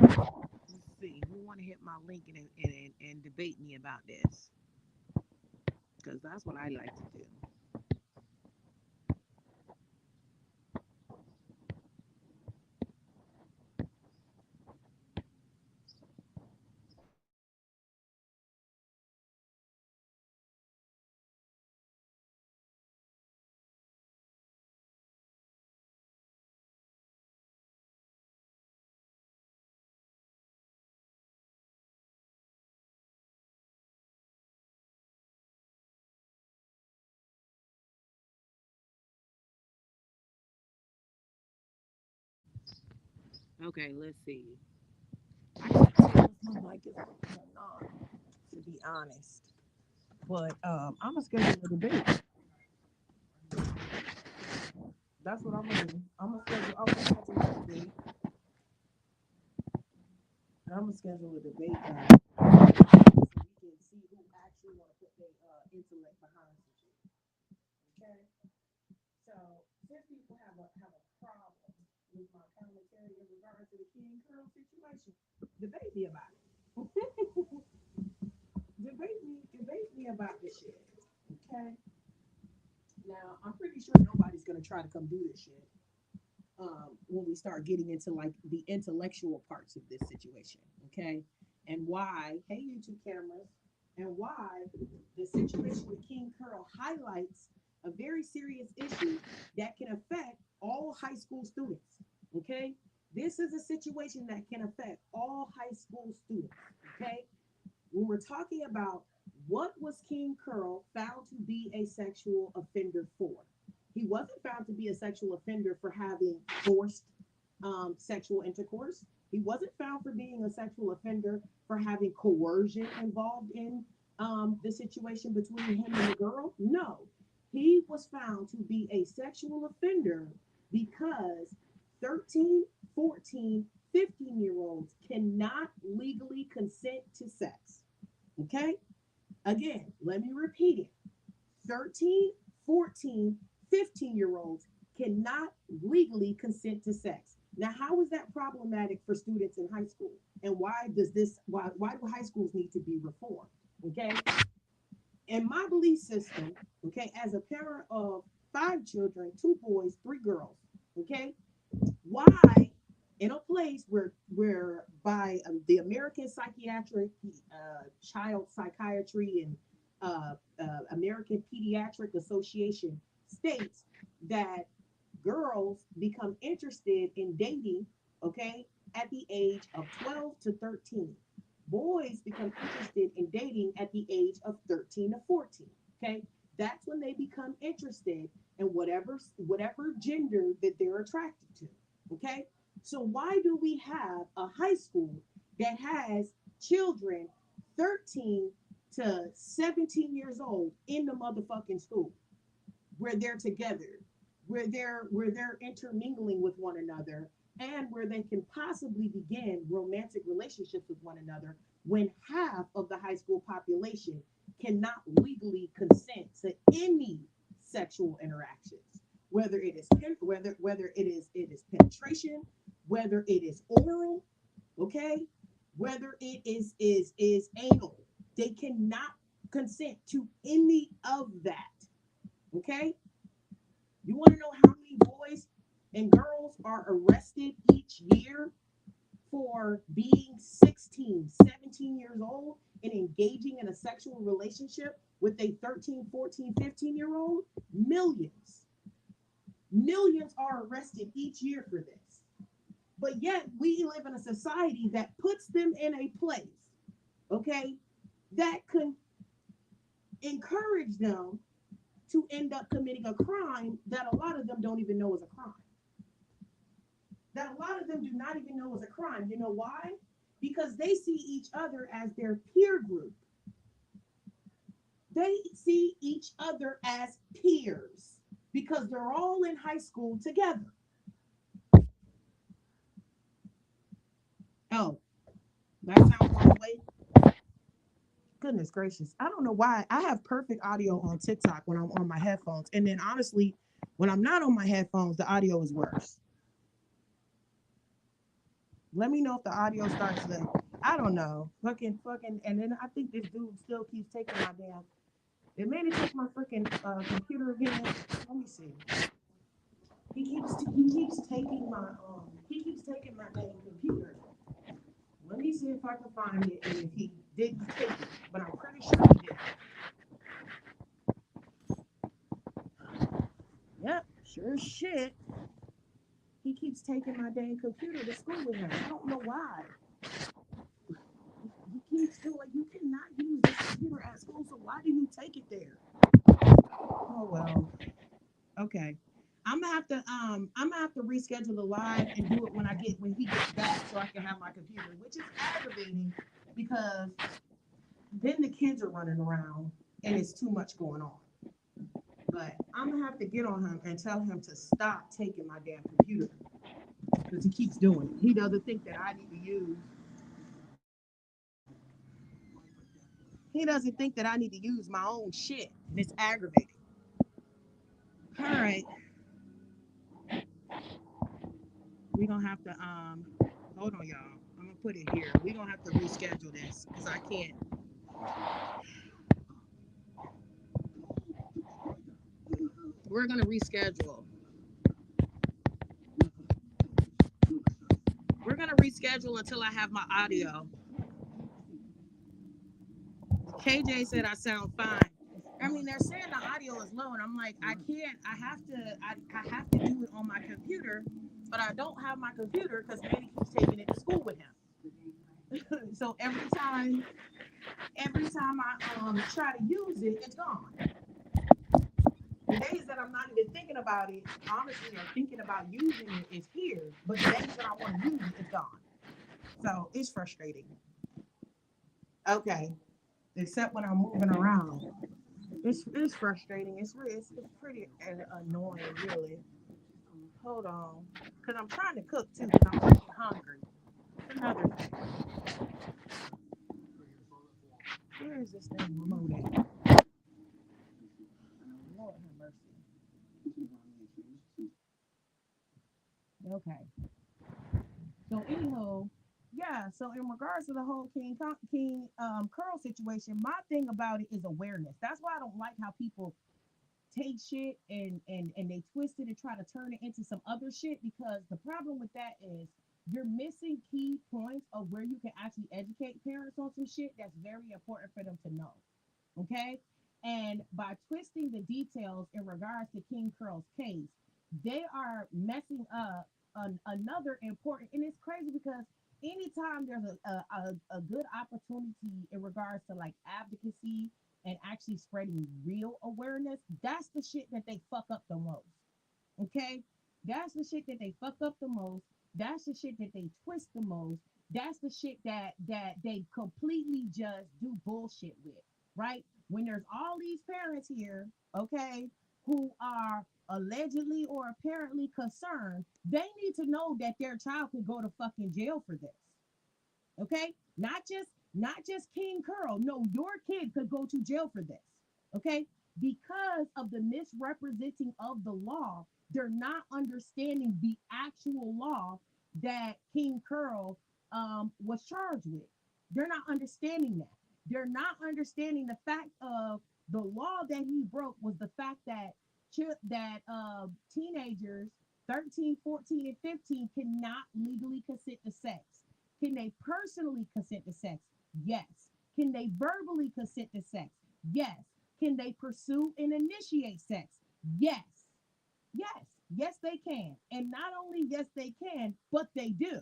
Let's see. Who want to hit my link and debate me about this? Because that's what I like to do. Okay, let's see. I can't tell if my mic is working or not, to be honest. But I'm gonna schedule a debate. That's what I'm gonna do. I'm gonna schedule a debate. I'm gonna schedule a debate, guys, so we can see who actually want to put their intellect behind some shit. Okay. So since people have a problem with my commentary in regards to the King Curl situation, debate me about it. Debate me about this shit. Okay. Now I'm pretty sure nobody's gonna try to come do this shit. When we start getting into like the intellectual parts of this situation, okay, and why, hey YouTube cameras, and why the situation with King Curl highlights a very serious issue that can affect all high school students, okay. This is a situation that can affect all high school students, okay. When we're talking about what was King Curl found to be a sexual offender for, he wasn't found to be a sexual offender for having forced sexual intercourse. He wasn't found for being a sexual offender for having coercion involved in the situation between him and the girl. No, he was found to be a sexual offender because 13, 14, 15-year olds cannot legally consent to sex. Okay? Again, let me repeat it. 13, 14, 15-year olds cannot legally consent to sex. Now, how is that problematic for students in high school? And why do high schools need to be reformed? Okay. In my belief system, okay, as a parent of 5 children, 2 boys, 3 girls, okay, why in a place where by the American Psychiatric Child Psychiatry and American Pediatric Association states that girls become interested in dating, okay, at the age of 12 to 13. Boys become interested in dating at the age of 13 to 14. Okay, that's when they become interested in whatever gender that they're attracted to. Okay, so why do we have a high school that has children 13 to 17 years old in the motherfucking school where they're together, where they're intermingling with one another, and where they can possibly begin romantic relationships with one another when half of the high school population cannot legally consent to any sexual interactions, whether it is whether it is penetration, whether it is oral, okay, whether it is anal. They cannot consent to any of that. Okay, you want to know how many boys and girls are arrested each year for being 16, 17 years old and engaging in a sexual relationship with a 13, 14, 15-year old? Millions. Millions are arrested each year for this. But yet we live in a society that puts them in a place, okay, that can encourage them to end up committing a crime that a lot of them don't even know is a crime. That a lot of them do not even know is a crime. You know why? Because they see each other as their peer group. They see each other as peers because they're all in high school together. Oh, that sounds all the way. Goodness gracious. I don't know why. I have perfect audio on TikTok when I'm on my headphones. And then honestly, when I'm not on my headphones, the audio is worse. Let me know if the audio starts to. I don't know. Fucking. And then I think this dude still keeps taking my damn. It made it take my freaking computer again. Let me see. He keeps taking my damn computer. Let me see if I can find it and if he didn't take it, but I'm pretty sure he did. Yep, sure as shit. He keeps taking my dang computer to school with him. I don't know why. He keeps doing. You cannot use this computer at school, so why do you take it there? Oh well. Okay. I'm gonna have to reschedule the live and do it when he gets back so I can have my computer, which is aggravating because then the kids are running around and it's too much going on. But I'm gonna have to get on him and tell him to stop taking my damn computer because he keeps doing it. He doesn't think that I need to use. He doesn't think that I need to use my own shit. And it's aggravating. All right, we're gonna have to hold on, y'all. I'm gonna put it here. We're gonna have to reschedule this because I can't. We're gonna reschedule. We're gonna reschedule until I have my audio. KJ said I sound fine. I mean, they're saying the audio is low, and I'm like, I can't. I have to do it on my computer, but I don't have my computer because Manny keeps taking it to school with him. So every time I try to use it, it's gone. The days that I'm not even thinking about it, honestly, or thinking about using it, is here. But the days that I want to use it, it's gone. So it's frustrating. Okay, except when I'm moving around. It's frustrating. It's pretty annoying, really. Hold on, because I'm trying to cook too, because I'm pretty hungry. Another thing. Where is this thing remote at? Lord have mercy. Okay. So anyhow, yeah. So in regards to the whole King Curl situation, my thing about it is awareness. That's why I don't like how people take shit and they twist it and try to turn it into some other shit, because the problem with that is you're missing key points of where you can actually educate parents on some shit that's very important for them to know. Okay? And by twisting the details in regards to King Curl's case, they are messing up another important, and it's crazy because anytime there's a good opportunity in regards to like advocacy and actually spreading real awareness, that's the shit that they fuck up the most. Okay? That's the shit that they fuck up the most. That's the shit that they twist the most. That's the shit that they completely just do bullshit with, right? When there's all these parents here, okay, who are allegedly or apparently concerned, they need to know that their child could go to fucking jail for this. Okay? Not just King Curl. No, your kid could go to jail for this. Okay? Because of the misrepresenting of the law, they're not understanding the actual law that King Curl was charged with. They're not understanding that. They're not understanding the fact of the law that he broke was the fact that teenagers 13, 14, and 15 cannot legally consent to sex. Can they personally consent to sex? Yes. Can they verbally consent to sex? Yes. Can they pursue and initiate sex? Yes. Yes. Yes, they can. And not only yes, they can, but they do.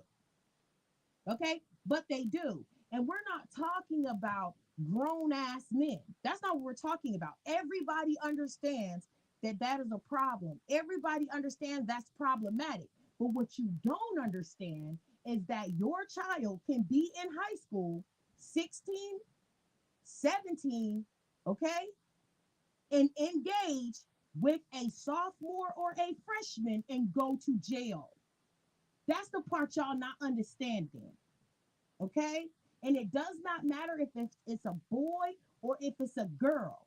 Okay? But they do. And we're not talking about grown ass men. That's not what we're talking about. Everybody understands that that is a problem. Everybody understands that's problematic. But what you don't understand is that your child can be in high school 16, 17, okay, and engage with a sophomore or a freshman and go to jail. That's the part y'all not understanding, okay? And it does not matter if it's a boy or if it's a girl,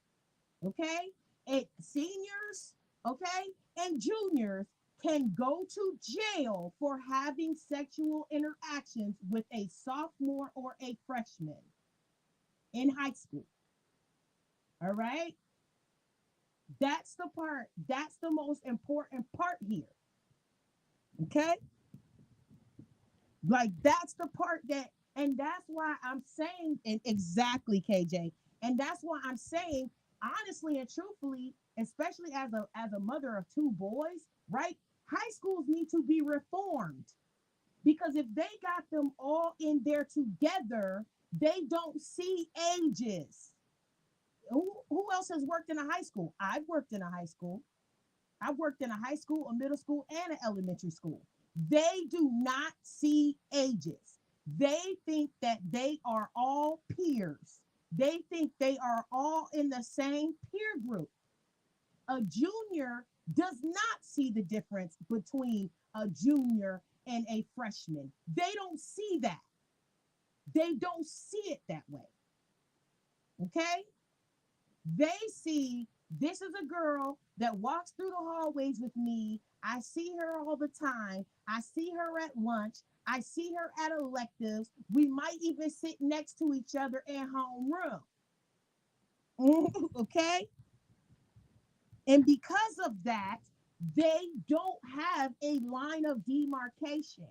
okay? It seniors, okay, and juniors can go to jail for having sexual interactions with a sophomore or a freshman in high school. All right? That's the part, that's the most important part here. Okay? Like that's the part that, and that's why I'm saying, and exactly, KJ, and that's why I'm saying, honestly and truthfully, especially as a mother of two boys, right? High schools need to be reformed because if they got them all in there together, they don't see ages. Who else has worked in a high school? I've worked in a high school. I've worked in a high school, a middle school, and an elementary school. They do not see ages. They think that they are all peers. They think they are all in the same peer group. A junior does not see the difference between a junior and a freshman. They don't see that. They don't see it that way. Okay? They see this is a girl that walks through the hallways with me. I see her all the time. I see her at lunch. I see her at electives. We might even sit next to each other in homeroom. Okay? And because of that, they don't have a line of demarcation.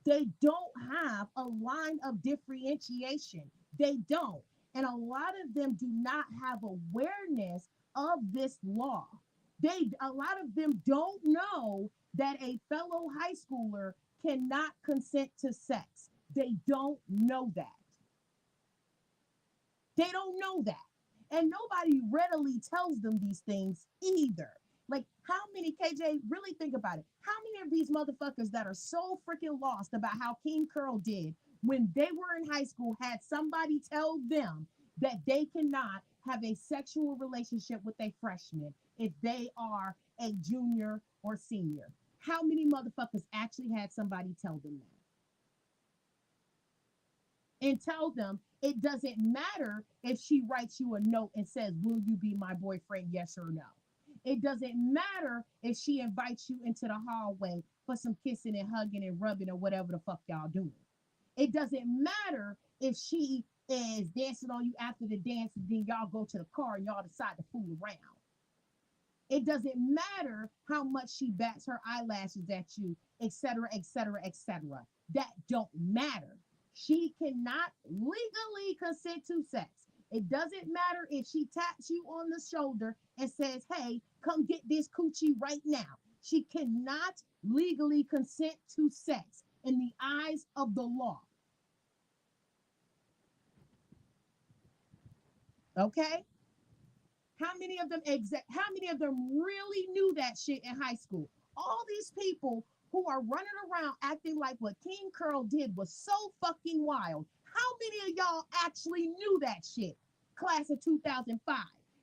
They don't have a line of differentiation. They don't. And a lot of them do not have awareness of this law. A lot of them don't know that a fellow high schooler cannot consent to sex. They don't know that. They don't know that. And nobody readily tells them these things either. Like, how many, KJ, really think about it. How many of these motherfuckers that are so freaking lost about how King Curl did when they were in high school had somebody tell them that they cannot have a sexual relationship with a freshman if they are a junior or senior? How many motherfuckers actually had somebody tell them that? And tell them it doesn't matter if she writes you a note and says, "Will you be my boyfriend? Yes or no." It doesn't matter if she invites you into the hallway for some kissing and hugging and rubbing or whatever the fuck y'all doing. It doesn't matter if she is dancing on you after the dance and then y'all go to the car and y'all decide to fool around. It doesn't matter how much she bats her eyelashes at you, etc., etc., etc. That don't matter. She cannot legally consent to sex. It doesn't matter if she taps you on the shoulder and says, "Hey, come get this coochie right now." She cannot legally consent to sex in the eyes of the law. Okay? How many of them really knew that shit in high school? All these people who are running around acting like what King Curl did was so fucking wild. How many of y'all actually knew that shit? Class of 2005,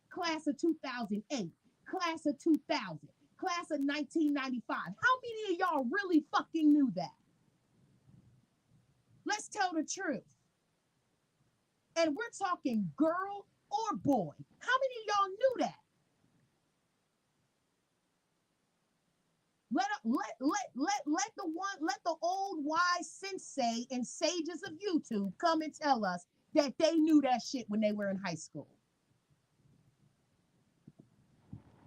class of 2008, class of 2000, class of 1995. How many of y'all really fucking knew that? Let's tell the truth. And we're talking girl or boy. How many of y'all knew that? Let the old wise sensei and sages of YouTube come and tell us that they knew that shit when they were in high school.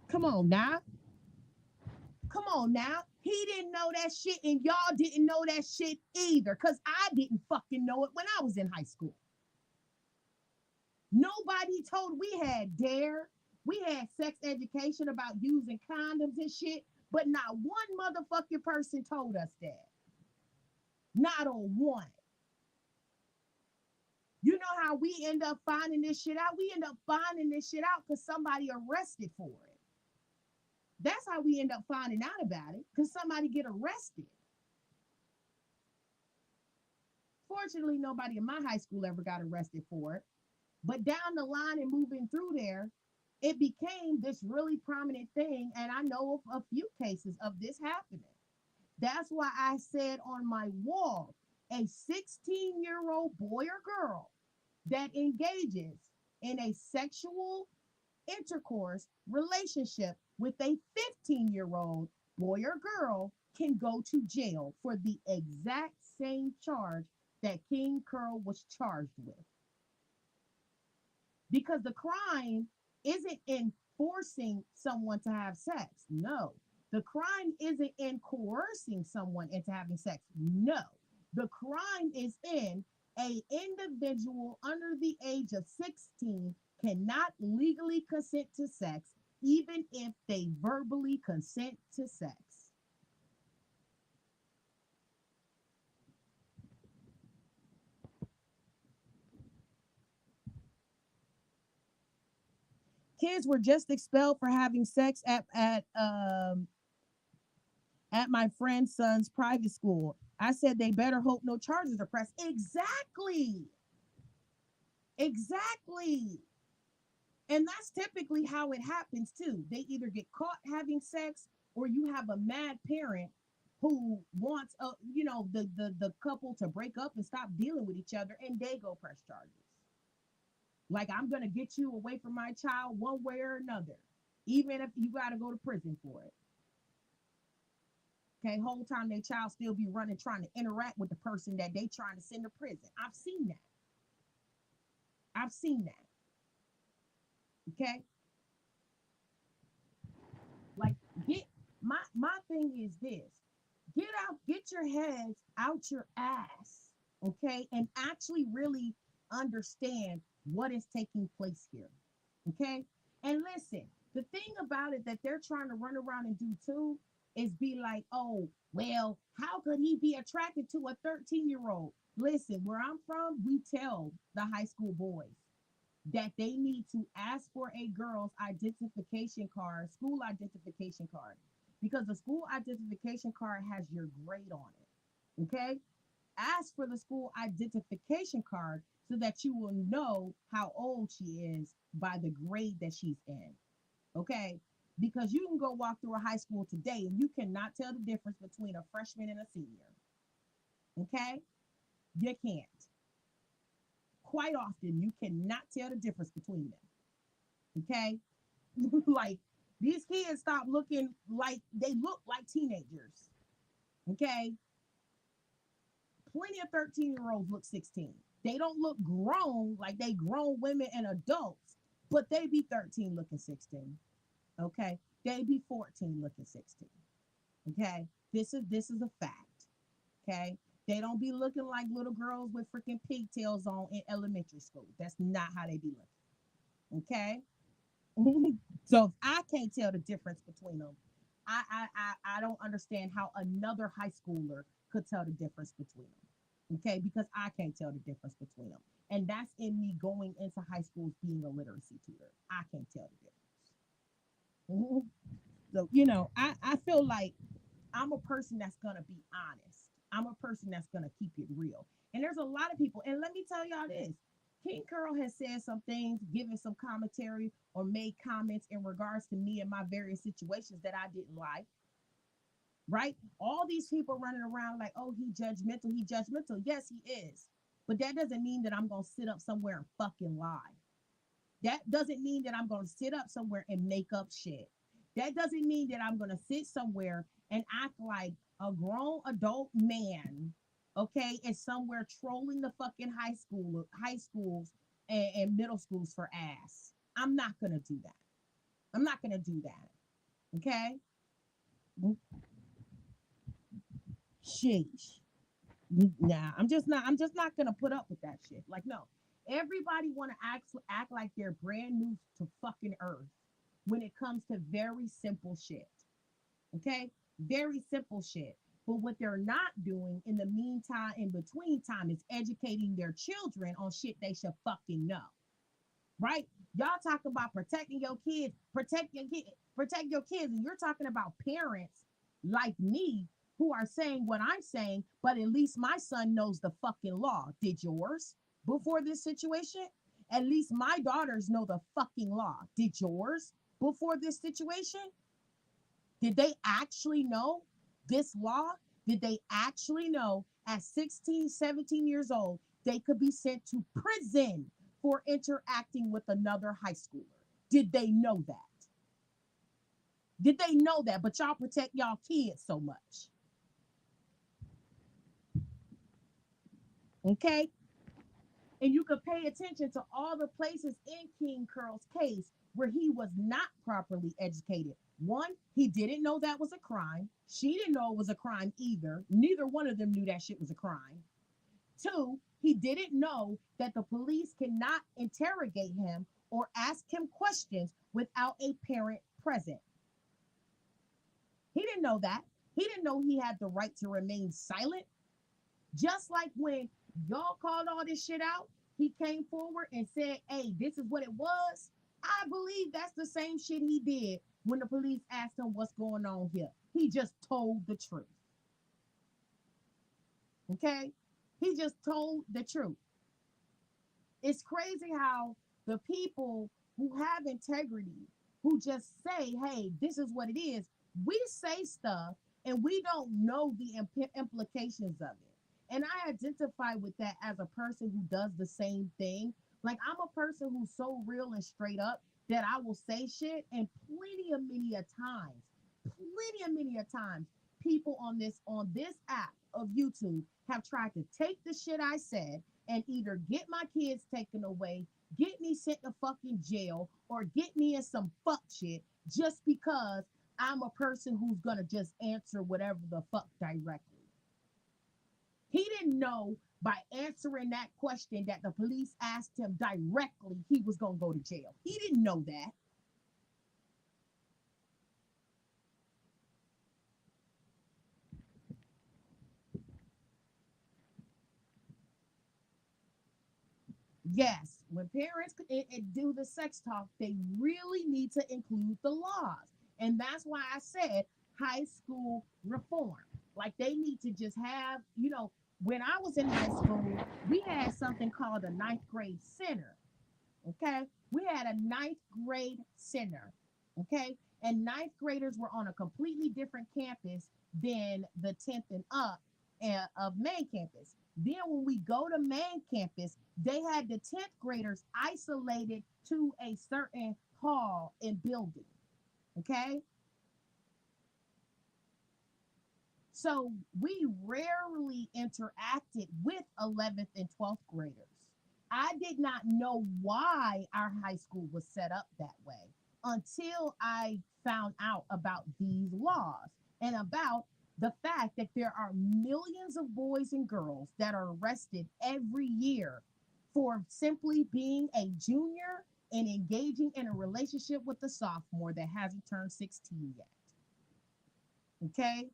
Come on now. Come on now. He didn't know that shit and y'all didn't know that shit either. Cause I didn't fucking know it when I was in high school. Nobody told we had dare. We had sex education about using condoms and shit, but not one motherfucking person told us that. Not on one. You know how we end up finding this shit out? We end up finding this shit out because somebody arrested for it. That's how we end up finding out about it, because somebody get arrested. Fortunately, nobody in my high school ever got arrested for it. But down the line and moving through there, it became this really prominent thing. And I know of a few cases of this happening. That's why I said on my wall, a 16-year-old boy or girl that engages in a sexual intercourse relationship with a 15-year-old boy or girl, can go to jail for the exact same charge that King Curl was charged with. Because the crime isn't in forcing someone to have sex. No. The crime isn't in coercing someone into having sex. No. The crime is in a individual under the age of 16 cannot legally consent to sex even if they verbally consent to sex. Kids were just expelled for having sex at my friend's son's private school. I said they better hope no charges are pressed. Exactly. Exactly. And that's typically how it happens too. They either get caught having sex or you have a mad parent who wants the couple to break up and stop dealing with each other and they go press charges. Like I'm gonna get you away from my child one way or another, even if you gotta go to prison for it. Okay, whole time their child still be running trying to interact with the person that they trying to send to prison. I've seen that. I've seen that. Okay, like get my thing is this: get your heads out your ass, okay, and actually really understand what is taking place here, okay. And listen, the thing about it that they're trying to run around and do too is be like, oh, well, how could he be attracted to a 13-year-old? Listen, where I'm from, we tell the high school boys that they need to ask for a girl's identification card, school identification card, because the school identification card has your grade on it. Okay? Ask for the school identification card so that you will know how old she is by the grade that she's in. Okay? Because you can go walk through a high school today and you cannot tell the difference between a freshman and a senior. Okay? You can't. Quite often, you cannot tell the difference between them. Okay? Like these kids stop looking like they look like teenagers. Okay? Plenty of 13-year-olds look 16. They don't look grown like they grown women and adults, but they be 13 looking 16. Okay? They be 14 looking 16. Okay? This is a fact. Okay? They don't be looking like little girls with freaking pigtails on in elementary school. That's not how they be looking. Okay? So if I can't tell the difference between them, I don't understand how another high schooler could tell the difference between them. Okay, because I can't tell the difference between them, and that's in me going into high schools being a literacy tutor. I can't tell the difference. So I feel like I'm a person that's gonna be honest. I'm a person that's gonna keep it real. And there's a lot of people, and let me tell y'all this. King Curl has said some things, given some commentary, or made comments in regards to me and my various situations that I didn't like. Right? All these people running around like, oh, he judgmental, he judgmental. Yes, he is. But that doesn't mean that I'm gonna sit up somewhere and fucking lie. That doesn't mean that I'm going to sit up somewhere and make up shit. That doesn't mean that I'm going to sit somewhere and act like a grown adult man, okay, and somewhere trolling the fucking high schools and middle schools for ass. I'm not going to do that. I'm not going to do that. Okay? Sheesh. Nah, I'm just not going to put up with that shit. Like no. Everybody want to act like they're brand new to fucking earth when it comes to very simple shit. Okay? Very simple shit. But what they're not doing in the meantime, in between time, is educating their children on shit they should fucking know. Right? Y'all talk about protecting your kids, protect your kids, and you're talking about parents like me who are saying what I'm saying, but at least my son knows the fucking law. Did yours before this situation? At least my daughters know the fucking law. Did yours before this situation? Did they actually know this law? Did they actually know at 16, 17 years old, they could be sent to prison for interacting with another high schooler? Did they know that? Did they know that? But y'all protect y'all kids so much. Okay? And you could pay attention to all the places in King Curl's case where he was not properly educated. One, he didn't know that was a crime. She didn't know it was a crime either. Neither one of them knew that shit was a crime. Two, he didn't know that the police cannot interrogate him or ask him questions without a parent present. He didn't know that. He didn't know he had the right to remain silent. Just like when y'all called all this shit out, he came forward and said, hey, this is what it was. I believe that's the same shit he did when the police asked him what's going on here. He just told the truth. Okay? He just told the truth. It's crazy how the people who have integrity, who just say, hey, this is what it is, we say stuff and we don't know the implications of it. And I identify with that as a person who does the same thing. Like, I'm a person who's so real and straight up that I will say shit, and plenty of times, people on this app of YouTube have tried to take the shit I said and either get my kids taken away, get me sent to fucking jail, or get me in some fuck shit just because I'm a person who's gonna just answer whatever the fuck directly. He didn't know by answering that question that the police asked him directly he was gonna go to jail. He didn't know that. Yes, when parents do the sex talk, they really need to include the laws. And that's why I said high school reform. Like, they need to just have, when I was in high school, we had something called a ninth grade center. Okay. We had a ninth grade center. Okay. And ninth graders were on a completely different campus than the 10th and up of main campus. Then when we go to main campus, they had the 10th graders isolated to a certain hall and building. Okay. So we rarely interacted with 11th and 12th graders. I did not know why our high school was set up that way until I found out about these laws and about the fact that there are millions of boys and girls that are arrested every year for simply being a junior and engaging in a relationship with a sophomore that hasn't turned 16 yet. Okay?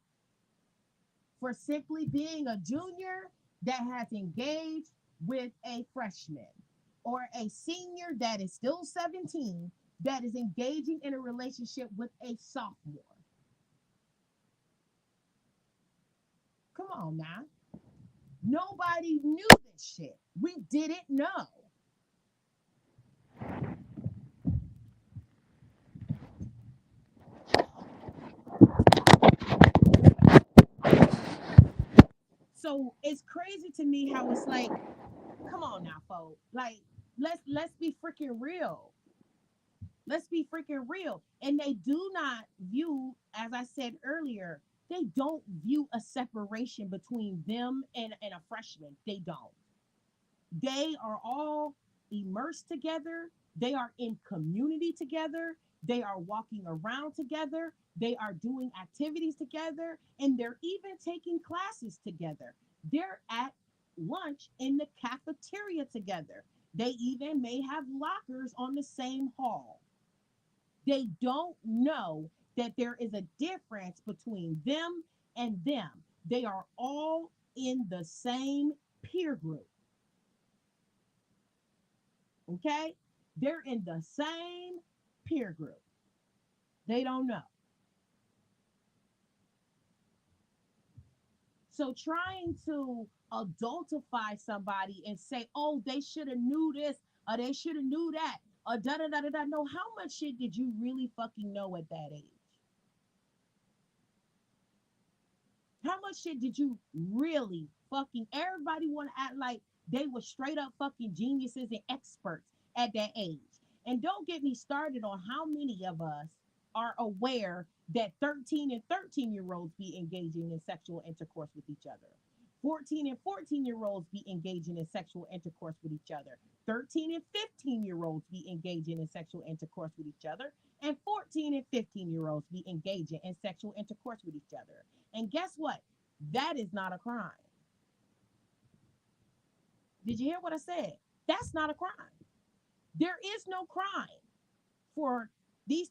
For simply being a junior that has engaged with a freshman, or a senior that is still 17 that is engaging in a relationship with a sophomore. Come on now. Nobody knew this shit. We didn't know. So it's crazy to me how it's like, come on now, folks. Like, let's be freaking real. Let's be freaking real. And they do not view, as I said earlier, they don't view a separation between them and a freshman. They don't. They are all immersed together. They are in community together. They are walking around together. They are doing activities together. And they're even taking classes together. They're at lunch in the cafeteria together. They even may have lockers on the same hall. They don't know that there is a difference between them and them. They are all in the same peer group. Okay? They're in the same peer group. They don't know. So trying to adultify somebody and say, oh, they should have knew this or they should have knew that or da da da da da. No, how much shit did you really fucking know at that age? How much shit did you really fucking? Everybody want to act like they were straight up fucking geniuses and experts at that age. And don't get me started on how many of us are aware that 13 and 13-year-olds be engaging in sexual intercourse with each other. 14 and 14-year-olds be engaging in sexual intercourse with each other. 13 and 15-year-olds be engaging in sexual intercourse with each other. And 14 and 15-year-olds be engaging in sexual intercourse with each other. And guess what? That is not a crime. Did you hear what I said? That's not a crime. There is no crime for these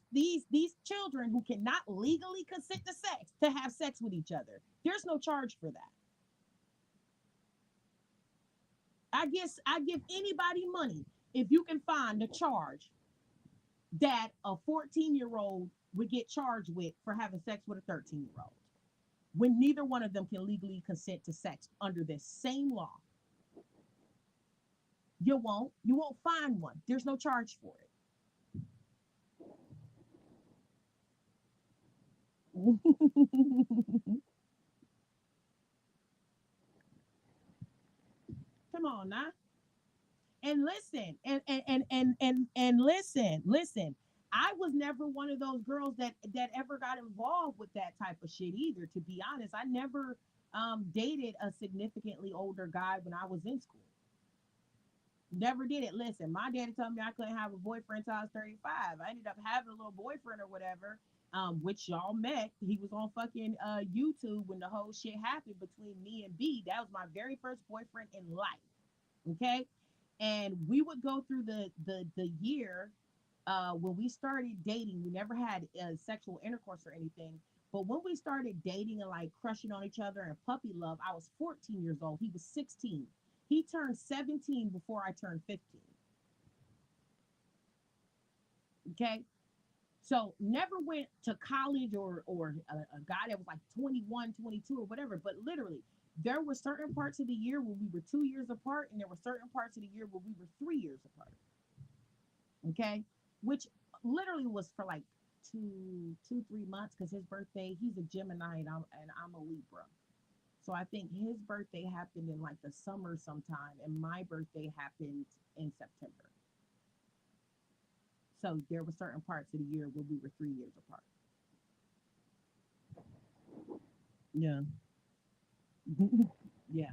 children who cannot legally consent to sex to have sex with each other. There's no charge for that. I guess I give anybody money if you can find a charge that a 14-year-old would get charged with for having sex with a 13-year-old when neither one of them can legally consent to sex under the same law. You won't find one. There's no charge for it. Come on now. And listen, and listen. I was never one of those girls that ever got involved with that type of shit either. To be honest, I never dated a significantly older guy when I was in school. Never did it. Listen, my daddy told me I couldn't have a boyfriend until I was 35. I ended up having a little boyfriend or whatever, which y'all met. He was on fucking YouTube when the whole shit happened between me and B. That was my very first boyfriend in life. Okay, and we would go through the year when we started dating. We never had sexual intercourse or anything, but when we started dating and like crushing on each other and puppy love, I was 14 years old. He was 16. He turned 17 before I turned 15. Okay, so never went to college or a guy that was like 21, 22 or whatever, but literally there were certain parts of the year where we were 2 years apart, and there were certain parts of the year where we were 3 years apart. Okay, which literally was for like 3 months because his birthday, he's a Gemini and I'm a Libra. So I think his birthday happened in like the summer sometime, and my birthday happened in September. So there were certain parts of the year where we were 3 years apart. Yeah. Yeah.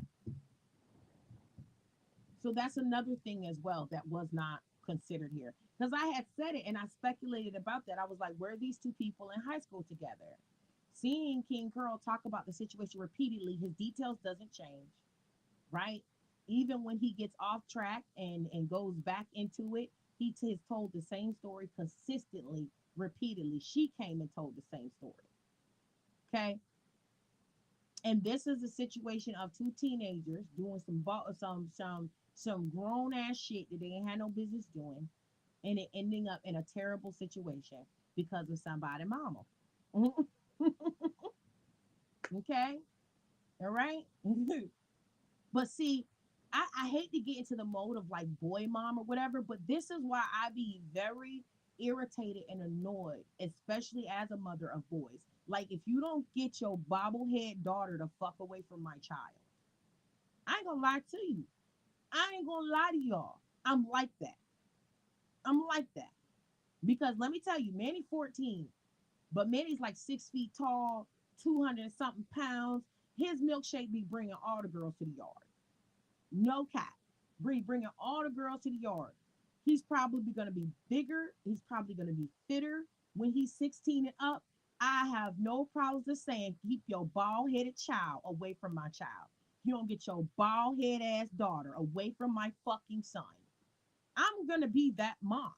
So that's another thing as well that was not considered here. Because I had said it and I speculated about that. I was like, where are these two people in high school together? Seeing King Curl talk about the situation repeatedly, his details doesn't change, right? Even when he gets off track and goes back into it, has told the same story consistently, repeatedly. She came and told the same story. Okay, and this is a situation of two teenagers doing some grown ass shit that they ain't had no business doing, and it ending up in a terrible situation because of somebody mama. Okay, all right. But see, I hate to get into the mode of like boy mom or whatever, but this is why I be very irritated and annoyed, especially as a mother of boys. Like, if you don't get your bobblehead daughter to fuck away from my child, I ain't gonna lie to you. I ain't gonna lie to y'all. I'm like that. I'm like that. Because let me tell you, Manny 14, but Manny's like 6 feet tall, 200 and something pounds. His milkshake be bringing all the girls to the yard. No cap. Bringing all the girls to the yard. He's probably going to be bigger. He's probably going to be fitter when he's 16 and up. I have no problems with saying keep your bald headed child away from my child. You don't get your bald head ass daughter away from my fucking son. I'm going to be that mom.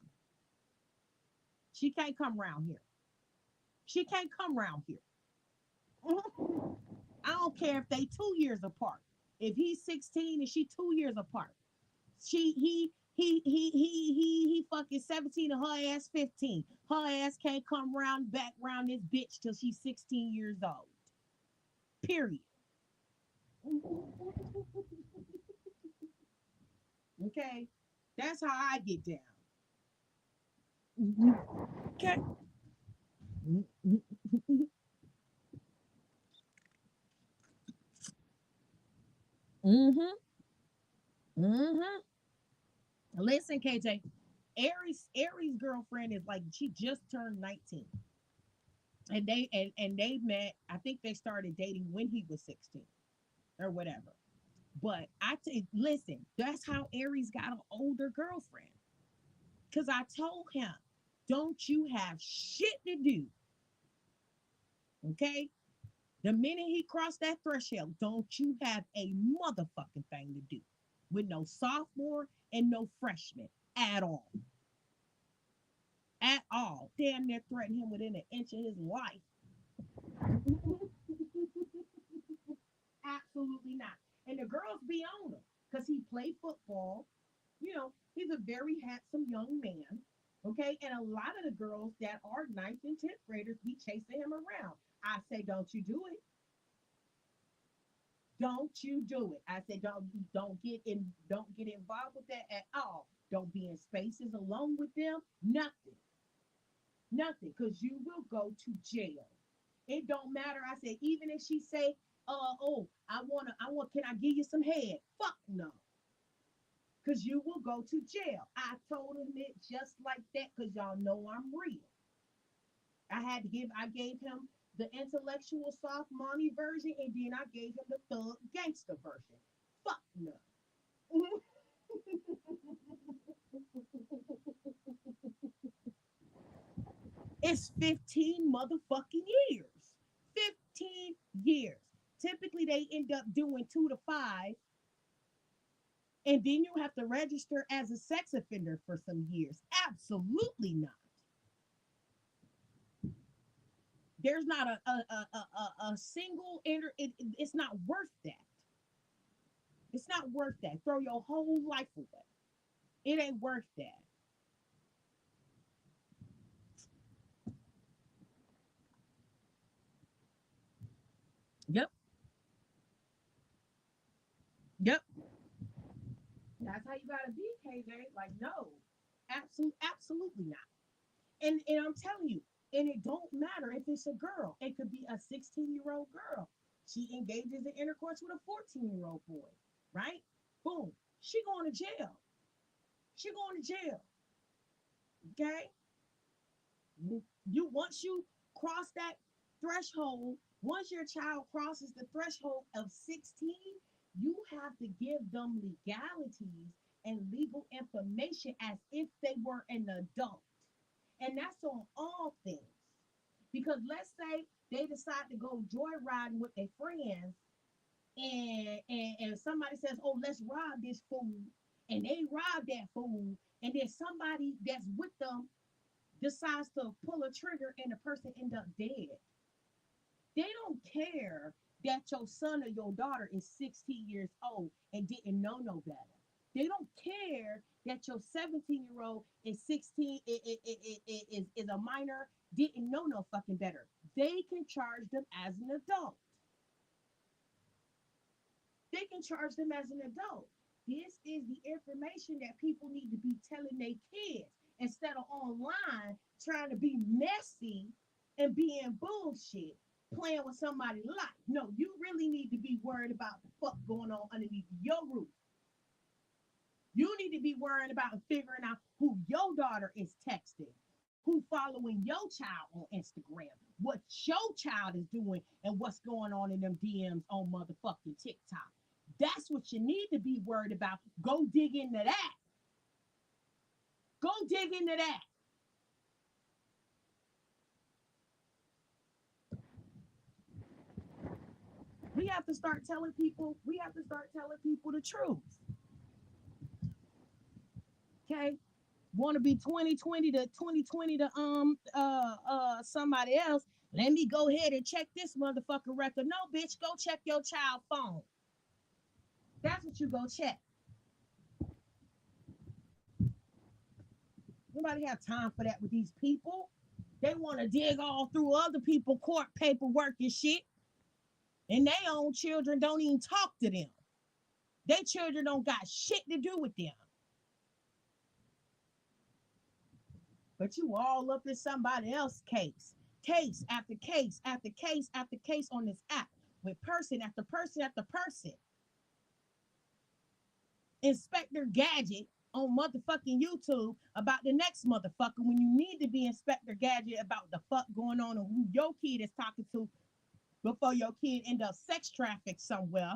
She can't come around here. She can't come around here. I don't care if they 2 years apart. If he's 16 and she 2 years apart, she he fucking 17 and her ass 15. Her ass can't come round back round this bitch till she's 16 years old. Period. Okay, that's how I get down. Okay. Mm-hmm. Mm-hmm. Listen, KJ. Aries girlfriend is like she just turned 19. And they met, I think they started dating when he was 16 or whatever. But listen, that's how Aries got an older girlfriend. Cause I told him, don't you have shit to do, okay? The minute he crossed that threshold, don't you have a motherfucking thing to do with no sophomore and no freshman at all. At all. Damn near threatened him within an inch of his life. Absolutely not. And the girls be on him because he played football. You know, he's a very handsome young man. Okay. And a lot of the girls that are ninth and 10th graders be chasing him around. I say, don't you do it. Don't you do it. I said, don't get involved with that at all. Don't be in spaces alone with them. Nothing. Nothing. Because you will go to jail. It don't matter. I said, even if she say, oh, can I give you some head? Fuck no. Because you will go to jail. I told him it just like that because y'all know I'm real. I gave him the intellectual soft money version and then I gave him the thug gangster version. Fuck no. It's 15 motherfucking years. 15 years. Typically, they end up doing 2 to 5, and then you have to register as a sex offender for some years. Absolutely not. There's not a single it's not worth that. It's not worth that. Throw your whole life away. It ain't worth that. Yep. Yep. That's how you gotta be, KJ. Like, no. Absolutely not. And I'm telling you, and it don't matter if it's a girl. It could be a 16-year-old girl. She engages in intercourse with a 14-year-old boy, right? Boom. She going to jail. She going to jail. Okay? You once you cross that threshold, once your child crosses the threshold of 16, you have to give them legalities and legal information as if they were an adult. And that's on all things. Because let's say they decide to go joyriding with their friends and somebody says, oh, let's rob this fool. And they rob that fool. And then somebody that's with them decides to pull a trigger and the person end up dead. They don't care that your son or your daughter is 16 years old and didn't know no better. They don't care that your 17-year-old is 16 is a minor, didn't know no fucking better. They can charge them as an adult. They can charge them as an adult. This is the information that people need to be telling their kids instead of online trying to be messy and being bullshit, playing with somebody's life. No, you really need to be worried about the fuck going on underneath your roof. You need to be worrying about figuring out who your daughter is texting, who following your child on Instagram, what your child is doing, and what's going on in them DMs on motherfucking TikTok. That's what you need to be worried about. Go dig into that. Go dig into that. We have to start telling people, we have to start telling people the truth. Okay? Want to be 2020 to somebody else. Let me go ahead and check this motherfucking record. No, bitch, go check your child phone. That's what you go check. Nobody have time for that with these people. They want to dig all through other people court paperwork and shit. And their own children don't even talk to them. Their children don't got shit to do with them. But you all up in somebody else's case. Case after case after case after case on this app with person after person after person. Inspector Gadget on motherfucking YouTube about the next motherfucker when you need to be Inspector Gadget about the fuck going on and who your kid is talking to before your kid end up sex trafficked somewhere,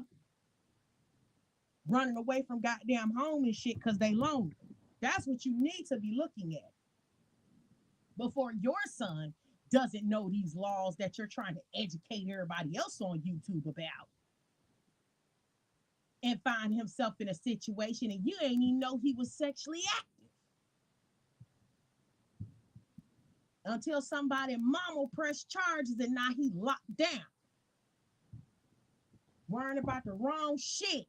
running away from goddamn home and shit because they lonely. That's what you need to be looking at before your son doesn't know these laws that you're trying to educate everybody else on YouTube about and find himself in a situation and you ain't even know he was sexually active until somebody mama pressed charges and now he locked down, worrying about the wrong shit.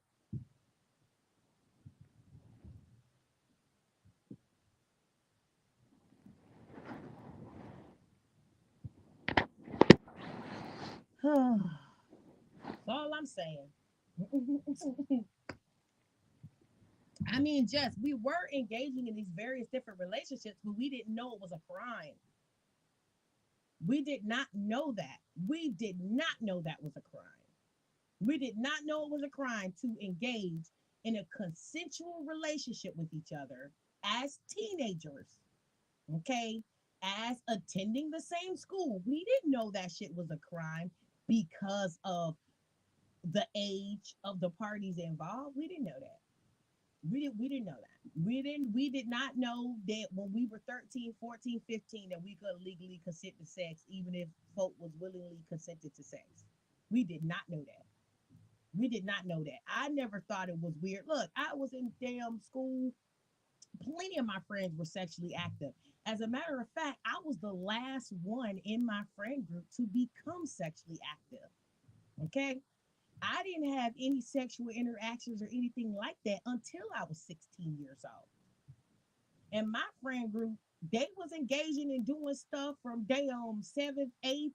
That's all I'm saying. I mean, just we were engaging in these various different relationships, but we didn't know it was a crime. We did not know that. We did not know that was a crime. We did not know it was a crime to engage in a consensual relationship with each other as teenagers, okay? As attending the same school. We didn't know that shit was a crime because of the age of the parties involved. We didn't know that. We didn't know that. We did not know that when we were 13, 14, 15, that we could legally consent to sex even if folk was willingly consented to sex. We did not know that. We did not know that. I never thought it was weird. Look, I was in damn school. Plenty of my friends were sexually active. As a matter of fact, I was the last one in my friend group to become sexually active. Okay. I didn't have any sexual interactions or anything like that until I was 16 years old. And my friend group, they was engaging in doing stuff from damn seventh, eighth,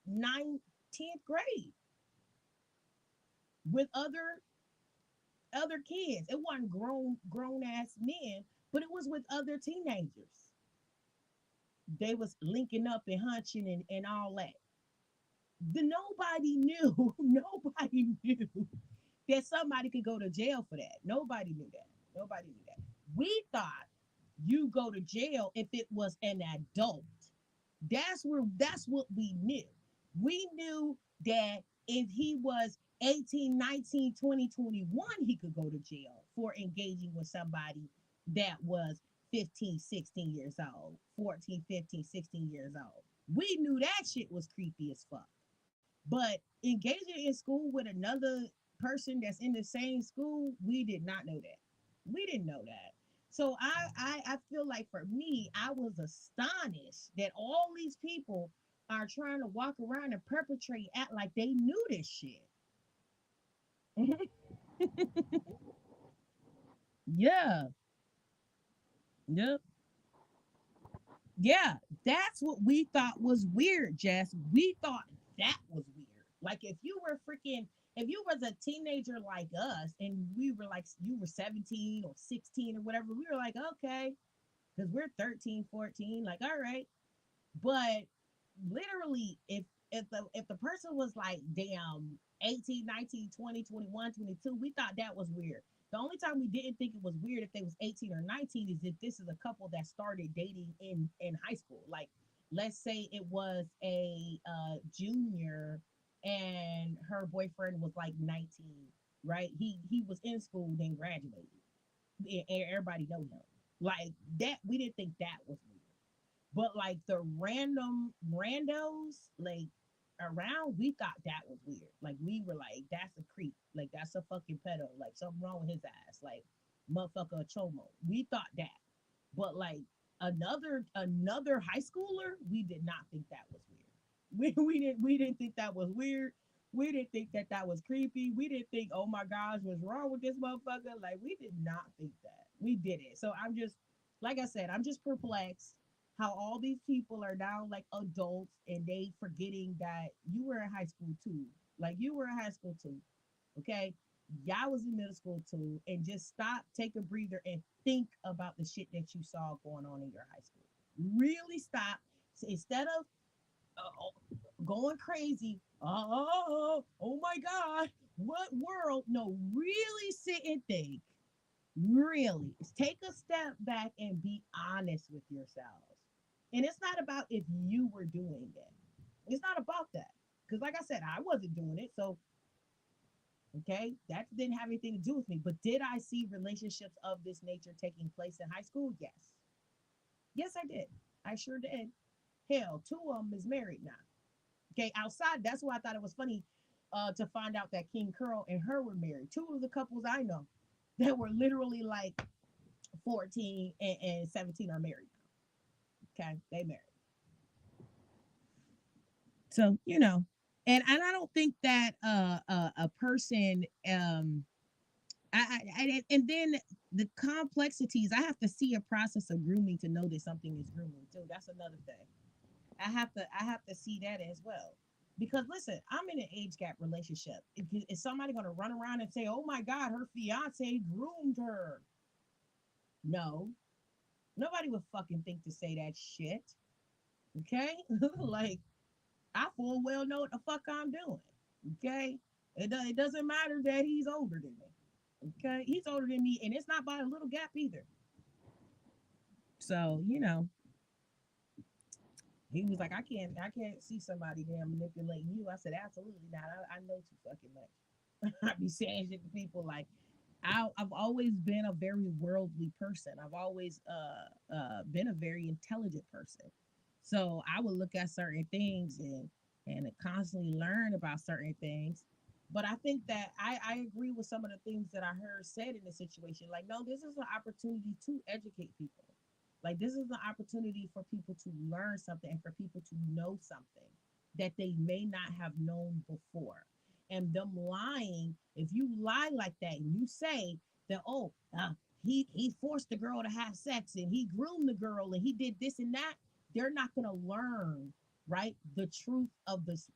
ninth, 10th grade with other kids. It wasn't grown ass men, but it was with other teenagers. They was linking up and hunching and all that. Nobody knew, nobody knew that somebody could go to jail for that. Nobody knew that. Nobody knew that. We thought you go to jail if it was an adult. That's what we knew. We knew that if he was 18, 19, 20, 21, he could go to jail for engaging with somebody that was 15, 16 years old, 14, 15, 16 years old. We knew that shit was creepy as fuck. But engaging in school with another person that's in the same school, we did not know that. We didn't know that. So I feel like for me, I was astonished that all these people are trying to walk around and perpetrate, act like they knew this shit. Yeah. Yep. Yeah. That's what we thought was weird, Jess. We thought that was weird. Like if you was a teenager like us and we were like you were 17 or 16 or whatever, we were like, okay, because we're 13, 14, like, all right. But literally, if the person was like, damn, 18, 19, 20, 21, 22, we thought that was weird. The only time we didn't think it was weird if they was 18 or 19 is if this is a couple that started dating in high school. Like, let's say it was a junior and her boyfriend was like 19, right? He was in school, then graduated. And everybody know him. Like that, we didn't think that was weird. But like the random randos, like around, we thought that was weird. Like we were like, that's a creep. Like that's a fucking pedo. Like something wrong with his ass. Like motherfucker a chomo. We thought that. But like another high schooler, we did not think that was weird. We didn't think that was weird. We didn't think that that was creepy. We didn't think, oh my gosh, what's wrong with this motherfucker? Like we did not think that. We did it. So I'm just, like I said, I'm just perplexed how all these people are now like adults and they forgetting that you were in high school too. Like you were in high school too. Okay. Y'all was in middle school too. And just stop, take a breather, and think about the shit that you saw going on in your high school. Really stop. So instead of going crazy, oh my God, what world? No, really sit and think. Really, take a step back and be honest with yourselves. And it's not about if you were doing it. It's not about that. Because, like I said, I wasn't doing it. So, okay, that didn't have anything to do with me. But did I see relationships of this nature taking place in high school? Yes. Yes, I did. I sure did. Hell, two of them is married now. Okay, outside, that's why I thought it was funny to find out that King Curl and her were married. Two of the couples I know that were literally like 14 and 17 are married now. Okay, they married. So, and I don't think that a person and then the complexities, I have to see a process of grooming to know that something is grooming too. That's another thing. I have to see that as well. Because listen, I'm in an age gap relationship. Is somebody gonna run around and say, "Oh my God, her fiance groomed her"? No, nobody would fucking think to say that shit. Okay, like I full well know what the fuck I'm doing. Okay, it doesn't matter that he's older than me. Okay, he's older than me, and it's not by a little gap either. So he was like, I can't see somebody there manipulating you. I said, absolutely not. I know too fucking much. I be saying shit to people like, I've always been a very worldly person. I've always been a very intelligent person. So I would look at certain things and constantly learn about certain things. But I think that I agree with some of the things that I heard said in the situation. Like, no, this is an opportunity to educate people. Like, this is an opportunity for people to learn something and for people to know something that they may not have known before. And them lying, if you lie like that and you say that, oh, he forced the girl to have sex and he groomed the girl and he did this and that, they're not going to learn, right, the truth of this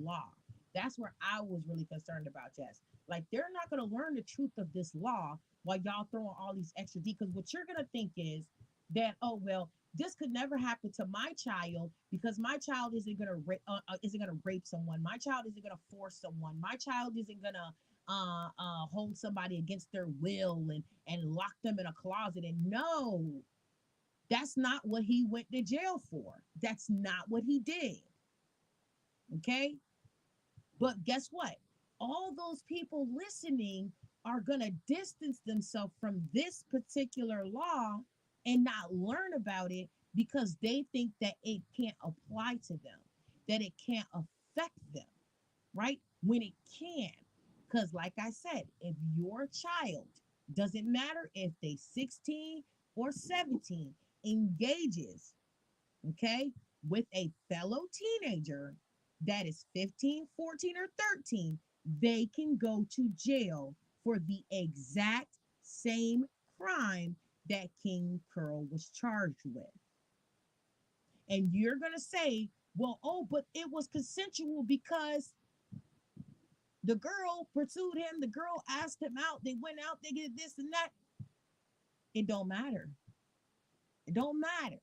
law. That's where I was really concerned about, Jess. Like, they're not going to learn the truth of this law while y'all throwing all these extra d, because what you're going to think is that, oh well, this could never happen to my child because my child isn't gonna rape someone. My child isn't gonna force someone. My child isn't gonna hold somebody against their will and lock them in a closet. And no, that's not what he went to jail for. That's not what he did. Okay, but guess what? All those people listening are gonna distance themselves from this particular law and not learn about it because they think that it can't apply to them, that it can't affect them, right? When it can. Because, like I said, if your child, doesn't matter if they 16 or 17, engages, okay, with a fellow teenager that is 15, 14, or 13, they can go to jail for the exact same crime that King Curl was charged with. And you're going to say, well, oh, but it was consensual because the girl pursued him, the girl asked him out, they went out, they did this and that. It don't matter. It don't matter.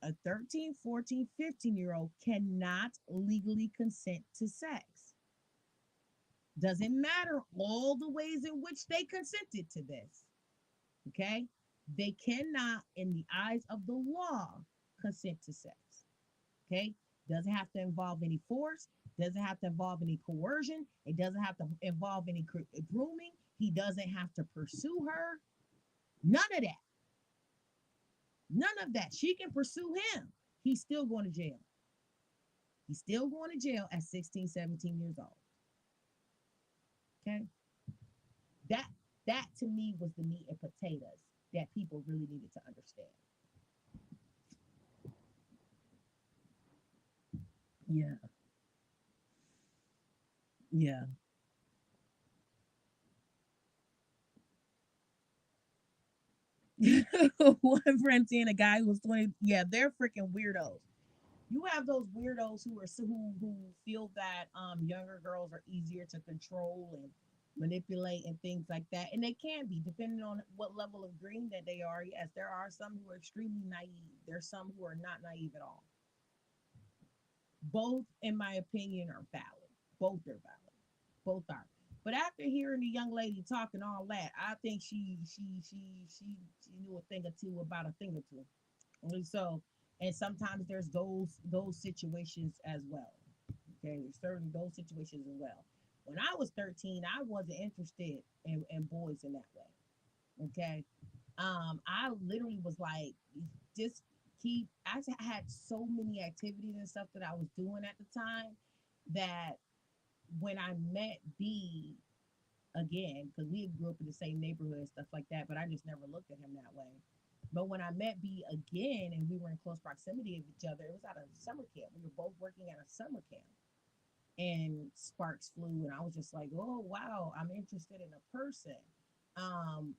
A 13, 14, 15-year old cannot legally consent to sex. Doesn't matter all the ways in which they consented to this. Okay? They cannot, in the eyes of the law, consent to sex. Okay? Doesn't have to involve any force, doesn't have to involve any coercion, it doesn't have to involve any grooming, he doesn't have to pursue her. None of that. None of that. She can pursue him. He's still going to jail. He's still going to jail at 16, 17 years old. Okay. That that to me was the meat and potatoes that people really needed to understand. Yeah. Yeah. One friend seeing a guy who was 20. Yeah, they're freaking weirdos. You have those weirdos who feel that younger girls are easier to control and manipulate and things like that, and they can be depending on what level of green that they are. Yes, there are some who are extremely naive. There's some who are not naive at all. Both, in my opinion, are valid. Both are valid. Both are. But after hearing the young lady talking all that, I think she knew a thing or two about a thing or two. And so, and sometimes there's those situations as well. Okay, there's certain those situations as well. When I was 13, I wasn't interested in boys in that way. Okay, I literally was like, just keep. I had so many activities and stuff that I was doing at the time that when I met B again, because we grew up in the same neighborhood and stuff like that, but I just never looked at him that way. But when I met B again and we were in close proximity of each other, it was at a summer camp. We were both working at a summer camp and sparks flew and I was just like, oh wow, I'm interested in a person. Um,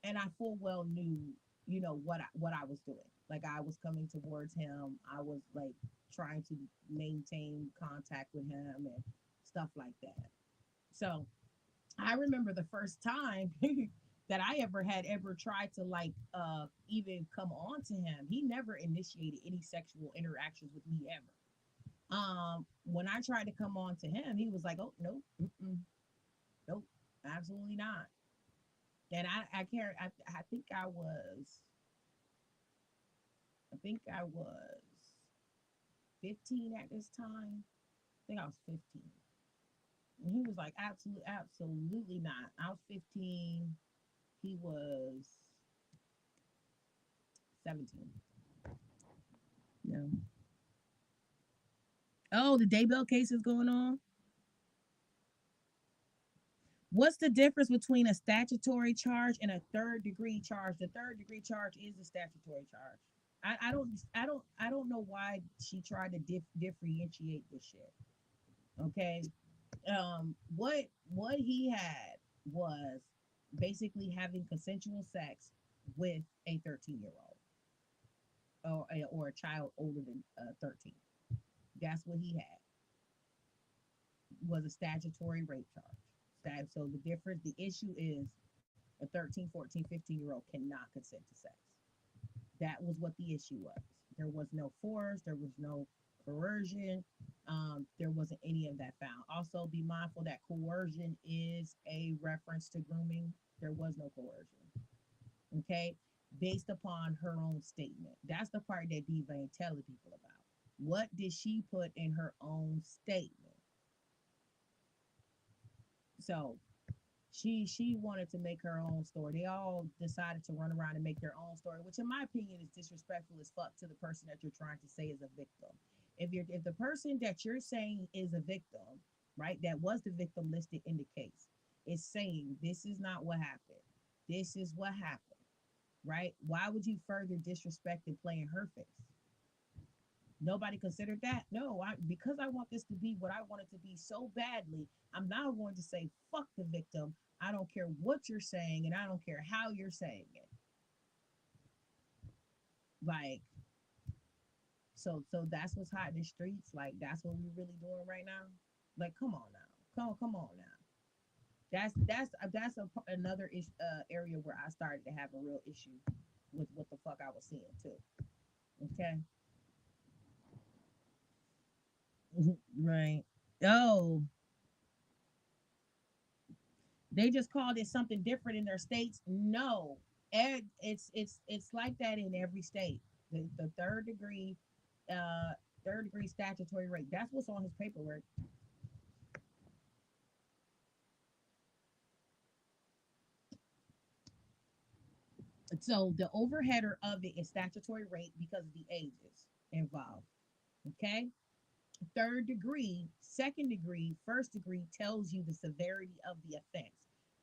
and I full well knew, what I was doing. Like I was coming towards him. I was like trying to maintain contact with him and stuff like that. So I remember the first time that I ever tried to like even come on to him. He never initiated any sexual interactions with me ever. When I tried to come on to him, he was like, "Oh no, nope, absolutely not." And I can't. I think I was 15 at this time. I think I was 15. And he was like, absolutely not. I was 15. He was 17. Yeah. Oh, the Daybell case is going on. What's the difference between a statutory charge and a third degree charge? The third degree charge is a statutory charge. I don't know why she tried to differentiate this shit. Okay. What he had was basically having consensual sex with a 13-year-old or a child older than 13. That's what he had, was a statutory rape charge. So the issue is a 13, 14, 15-year-old cannot consent to sex. That was what the issue was. There was no force, there was no coercion, there wasn't any of that found. Also, be mindful that coercion is a reference to grooming. There was no coercion. Okay, based upon her own statement. That's the part that Diva ain't telling people about. What did she put in her own statement? So she wanted to make her own story. They all decided to run around and make their own story, which in my opinion is disrespectful as fuck to the person that you're trying to say is a victim. If the person that you're saying is a victim, right, that was the victim listed in the case, is saying this is not what happened. This is what happened, right? Why would you further disrespect and play in her face? Nobody considered that. No, because I want this to be what I want it to be so badly, I'm now going to say fuck the victim. I don't care what you're saying, and I don't care how you're saying it. Like, so that's what's hot in the streets. Like, that's what we're really doing right now. Like, come on now, come on now. Another area where I started to have a real issue with what the fuck I was seeing too. Okay, right. Oh, they just called it something different in their states. No, it's like that in every state. The uh, third degree statutory rape. That's what's on his paperwork. So the overheader of it is statutory rape because of the ages involved. Okay. Third degree, second degree, first degree tells you the severity of the offense.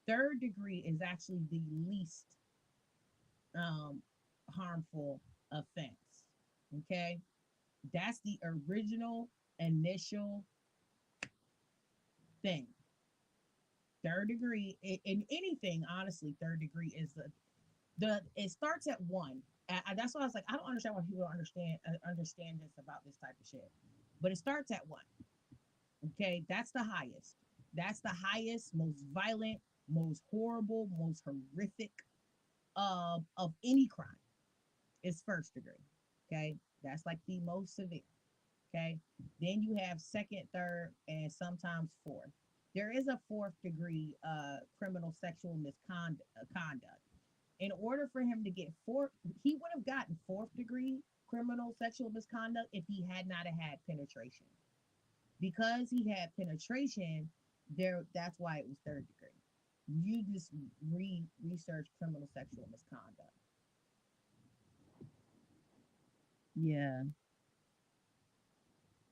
Third degree is actually the least um, harmful offense. Okay. That's the original initial thing. Third degree in anything, honestly, third degree is the it starts at one. That's why I was like, I don't understand why people don't understand this about this type of shit. But it starts at one. Okay, that's the highest. That's the highest, most violent, most horrible, most horrific of any crime. Is first degree. Okay, that's like the most severe. Okay, then you have second, third, and sometimes fourth. There is a fourth degree criminal sexual misconduct conduct. In order for him to get fourth, he would have gotten fourth degree criminal sexual misconduct if he had not have had penetration. Because he had penetration, there that's why it was third degree. You just research criminal sexual misconduct. Yeah,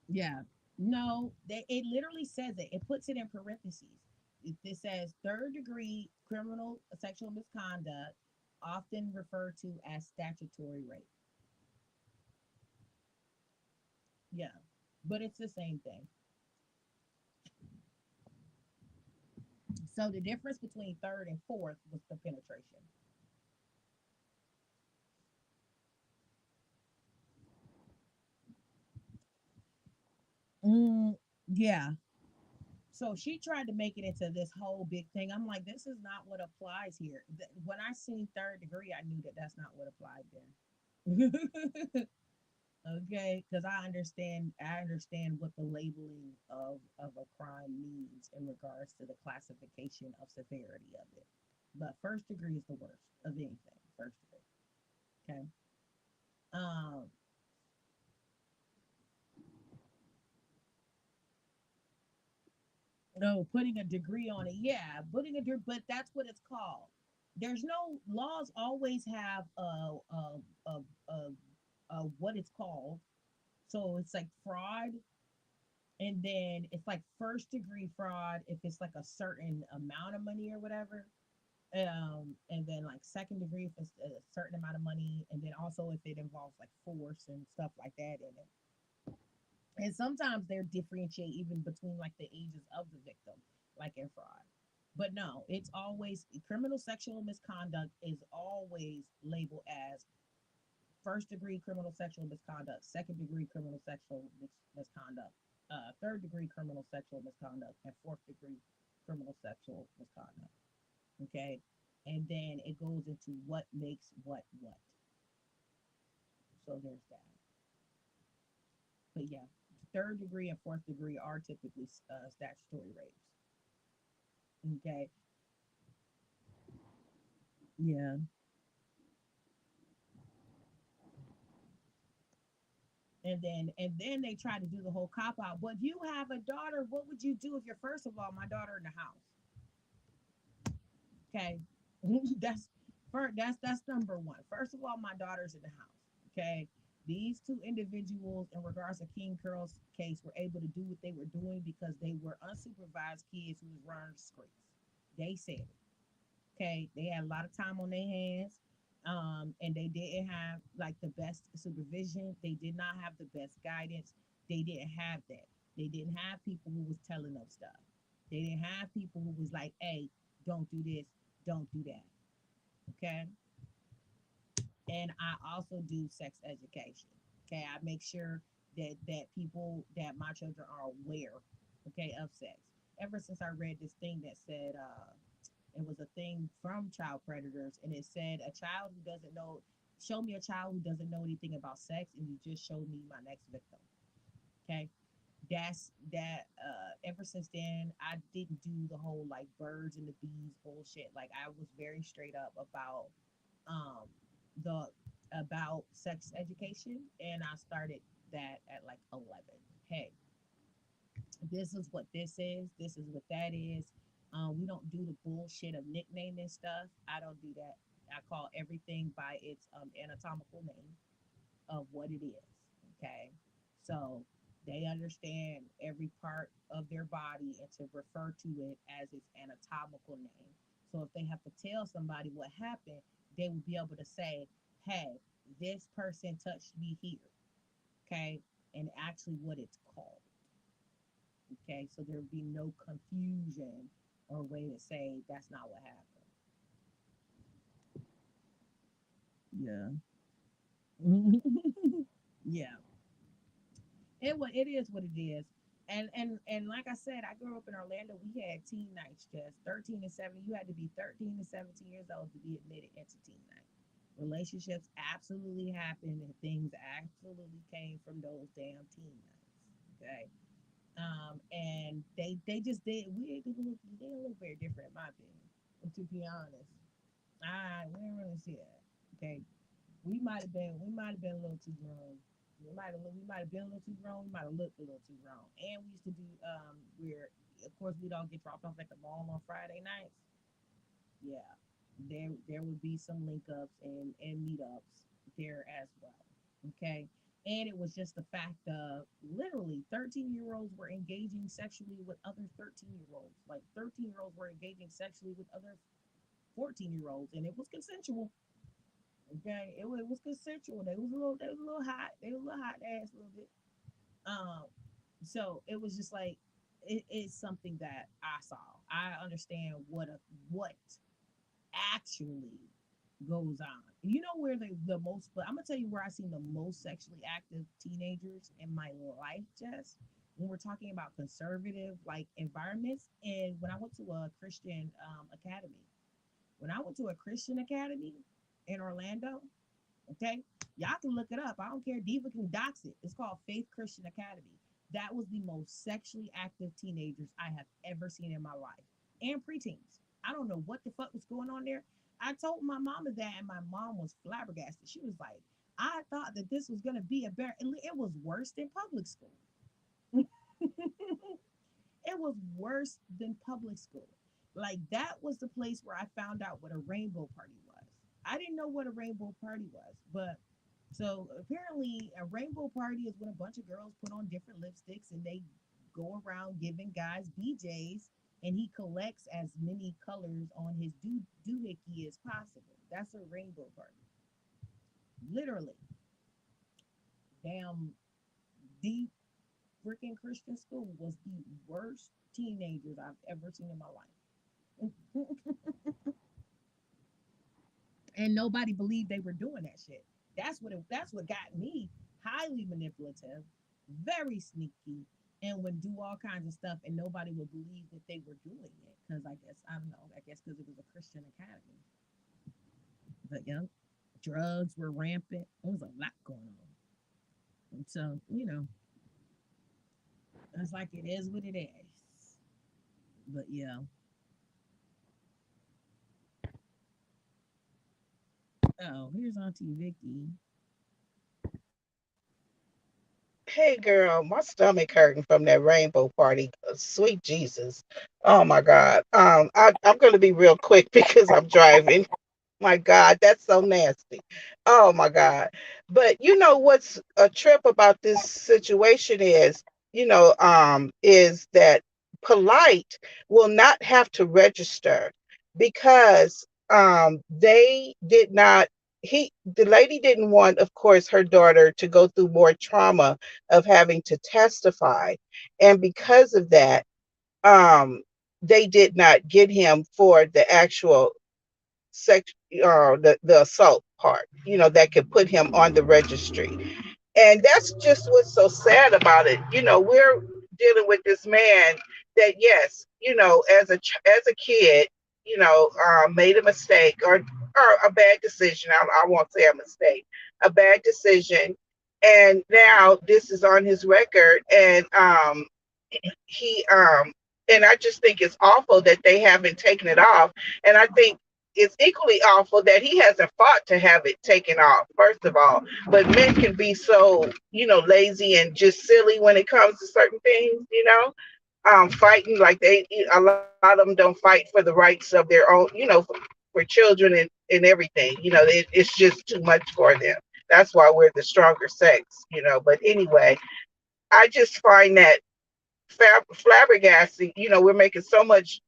yeah. No, it literally says it. It puts it in parentheses. It says third degree criminal sexual misconduct, often referred to as statutory rape. Yeah, but it's the same thing. So the difference between third and fourth was the penetration. Mm, yeah. So she tried to make it into this whole big thing. I'm like, this is not what applies here. When I seen third degree, I knew that that's not what applied there. Okay, because I understand what the labeling of a crime means in regards to the classification of severity of it. But first degree is the worst of anything. First degree. Okay. Um. No, putting a degree on it. Yeah, putting a degree, but that's what it's called. There's no laws always have a, a, what it's called. So it's like fraud, and then it's like first degree fraud if it's like a certain amount of money or whatever. And then like second degree if it's a certain amount of money, and then also if it involves like force and stuff like that in it. And sometimes they're differentiate even between like the ages of the victim, like in fraud. But no, it's always criminal sexual misconduct is always labeled as first degree criminal sexual misconduct, second degree criminal sexual misconduct, third degree criminal sexual misconduct, and fourth degree criminal sexual misconduct. Okay. And then it goes into what makes what. So there's that. But yeah, third degree and fourth degree are typically statutory rapes. Okay. Yeah. And then they try to do the whole cop out. But if you have a daughter, what would you do if you're first of all my daughter in the house? Okay. that's that's number one. First of all, my daughter's in the house. Okay. These two individuals, in regards to King Curl's case, were able to do what they were doing because they were unsupervised kids who was running the streets. They said it. Okay, they had a lot of time on their hands, and they didn't have like the best supervision. They did not have the best guidance. They didn't have that. They didn't have people who was telling them stuff. They didn't have people who was like, "Hey, don't do this, don't do that." Okay, and I also do sex education. Okay, I make sure that people that my children are aware, okay, of sex. Ever since I read this thing that said, it was a thing from child predators, and it said a child who doesn't know, show me a child who doesn't know anything about sex, and you just showed me my next victim. Okay, that's that. Ever since then, I didn't do the whole like birds and the bees bullshit. Like I was very straight up about um the about sex education, and I started that at like 11. Hey, this is what this is. This is what that is. We don't do the bullshit of nicknaming stuff. I don't do that. I call everything by its anatomical name of what it is. Okay. So they understand every part of their body and to refer to it as its anatomical name. So if they have to tell somebody what happened, they will be able to say, hey, this person touched me here. Okay. And actually what it's called. Okay, so there would be no confusion or way to say that's not what happened. Yeah. Yeah. It is what it is. And like I said, I grew up in Orlando. We had teen nights, just 13 and 17. You had to be 13 to 17 years old to be admitted into teen night. Relationships absolutely happened, and things absolutely came from those damn teen nights. Okay. And they just did they didn't look very different in my opinion. To be honest, we didn't really see that. Okay, we might have been a little too grown. We might have been a little too grown. We might have looked a little too grown. And we used to do where of course we'd all get dropped off at the mall on Friday nights. Yeah, there would be some link ups and meetups there as well. Okay. And it was just the fact of literally 13-year-olds were engaging sexually with other 13-year-olds. Like 13-year-olds were engaging sexually with other 14-year-olds, and it was consensual. Okay, it was consensual. They was a little hot. They was a little hot ass a little bit. Um, so it was just like it's something that I saw. I understand what actually goes on. You know where the most, but I'm gonna tell you where I seen the most sexually active teenagers in my life, Jess. When we're talking about conservative like environments, and when I went to a Christian academy, when I went to a Christian academy in Orlando, okay, y'all can look it up. I don't care. Diva can dox it. It's called Faith Christian Academy. That was the most sexually active teenagers I have ever seen in my life, and preteens. I don't know what the fuck was going on there. I told my mama that, and my mom was flabbergasted. She was like, "I thought that this was gonna be a bear. It was worse than public school. It was worse than public school. Like that was the place where I found out what a rainbow party was. I didn't know what a rainbow party was, but so apparently a rainbow party is when a bunch of girls put on different lipsticks and they go around giving guys BJs and he collects as many colors on his doohickey as possible. That's a rainbow party. Literally. Damn deep freaking Christian school was the worst teenagers I've ever seen in my life. And nobody believed they were doing that shit. That's what got me highly manipulative, very sneaky, and would do all kinds of stuff, and nobody would believe that they were doing it because I guess I don't know. I guess because it was a Christian academy, but yeah, drugs were rampant. There was a lot going on, and so it's like it is what it is. But yeah, oh, here's Auntie Vicky. Hey girl, my stomach hurting from that rainbow party. Sweet Jesus. Oh my God. I'm gonna be real quick because I'm driving. My God, that's so nasty. Oh my God. But you know what's a trip about this situation is that Polite will not have to register because they did not the lady didn't want, of course, her daughter to go through more trauma of having to testify. And because of that, um they did not get him for the actual sex the assault part, that could put him on the registry. And that's just what's so sad about it. We're dealing with this man that, yes, as a kid, made a mistake or a bad decision. I won't say a mistake, a bad decision, and now this is on his record. And he and I just think it's awful that they haven't taken it off. And I think it's equally awful that he hasn't fought to have it taken off, first of all. But men can be so, lazy and just silly when it comes to certain things, fighting like a lot of them don't fight for the rights of their own, for children and everything. It's just too much for them. That's why we're the stronger sex. But anyway, I just find that flabbergasting. We're making so much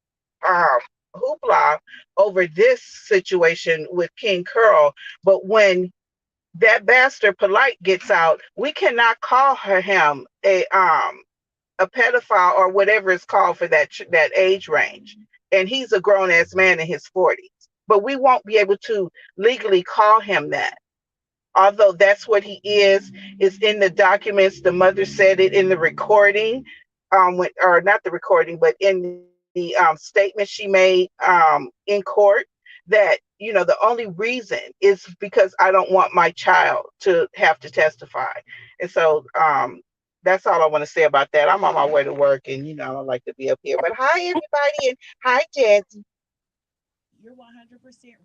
um, hoopla over this situation with King Curl, but when that bastard Polite gets out, we cannot call him a pedophile or whatever it's called for that age range, and he's a grown ass man in his 40s. But we won't be able to legally call him that, although that's what he is. It's in the documents. The mother said it in the recording, or not the recording, but in the statement she made in court, that the only reason is because I don't want my child to have to testify. And so That's all I want to say about that. I'm on my way to work, and I don't like to be up here. But hi, everybody, and hi, Jazzy. You're 100%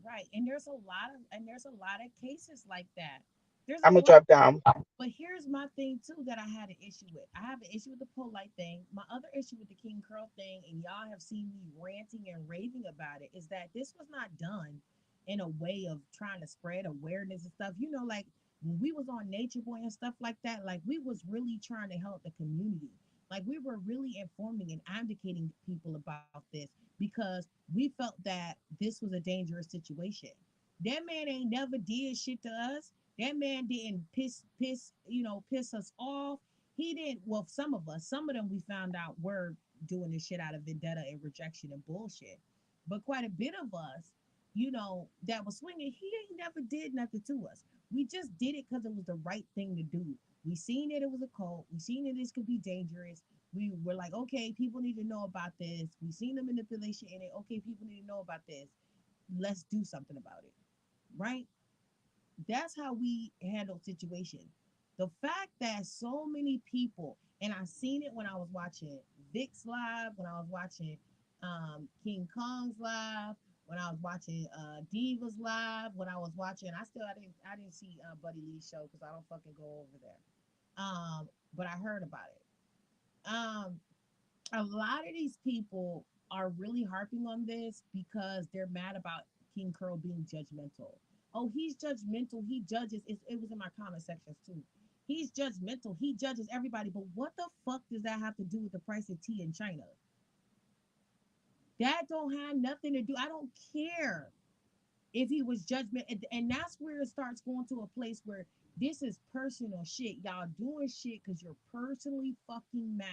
right. And there's a lot of cases like that. There's a I'm gonna lot. drop down. But here's my thing too that I had an issue with. I have an issue with the polite thing. My other issue with the King Curl thing, and y'all have seen me ranting and raving about it, is that this was not done in a way of trying to spread awareness and stuff. Like when we was on Nature Boy and stuff like that, like we was really trying to help the community. Like we were really informing and advocating people about this because we felt that this was a dangerous situation. That man ain't never did shit to us. That man didn't piss us off. He didn't. Well, some of us, some of them, we found out were doing this shit out of vendetta and rejection and bullshit. But quite a bit of us, that was swinging. He ain't never did nothing to us. We just did it because it was the right thing to do. We seen that it was a cult. We seen that this could be dangerous. We were like, okay, people need to know about this. We seen the manipulation in it. Okay, people need to know about this. Let's do something about it, right? That's how we handle situations. The fact that so many people, and I seen it when I was watching Vic's live, when I was watching King Kong's live, when I was watching Diva's live, when I was watching, I didn't see Buddy Lee's show because I don't fucking go over there. But I heard about it. A lot of these people are really harping on this because they're mad about King Curl being judgmental. Oh, he's judgmental. He judges. It was in my comment sections too. He's judgmental. He judges everybody. But what the fuck does that have to do with the price of tea in China? That don't have nothing to do. I don't care if he was judgment. And that's where it starts going to a place where this is personal shit. Y'all doing shit because you're personally fucking mad.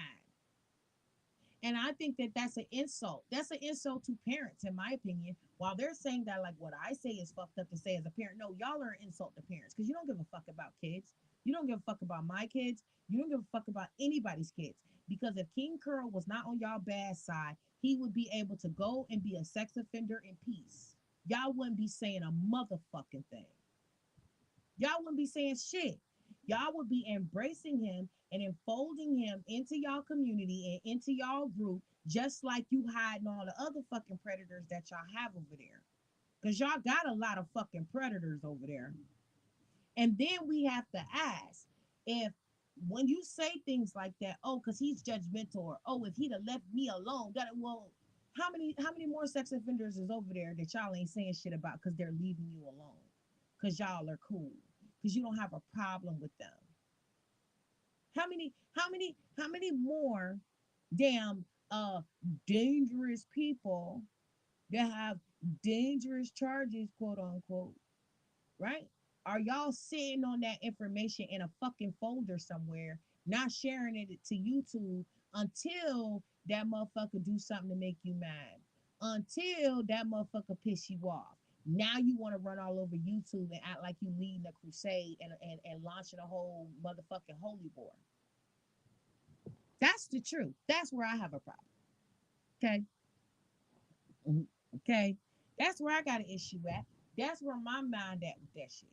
And I think that that's an insult. That's an insult to parents, in my opinion. While they're saying that, like, what I say is fucked up to say as a parent, no, y'all are an insult to parents because you don't give a fuck about kids. You don't give a fuck about my kids. You don't give a fuck about anybody's kids. Because if King Curl was not on y'all bad side, he would be able to go and be a sex offender in peace. Y'all wouldn't be saying a motherfucking thing. Y'all wouldn't be saying shit. Y'all would be embracing him and enfolding him into y'all community and into y'all group, just like you hiding all the other fucking predators that y'all have over there. Because y'all got a lot of fucking predators over there. And then we have to ask if when you say things like that, oh, because he's judgmental, or oh, if he'd have left me alone, that well, how many more sex offenders is over there that y'all ain't saying shit about because they're leaving you alone? Because y'all are cool. Because you don't have a problem with them. How many more damn dangerous people that have dangerous charges, quote unquote, right? Are y'all sitting on that information in a fucking folder somewhere, not sharing it to YouTube until that motherfucker do something to make you mad? Until that motherfucker piss you off. Now you want to run all over YouTube and act like you leading a crusade and launching a whole motherfucking holy war. That's the truth. That's where I have a problem. Okay. Mhm. Okay. That's where I got an issue at. That's where my mind at with that shit.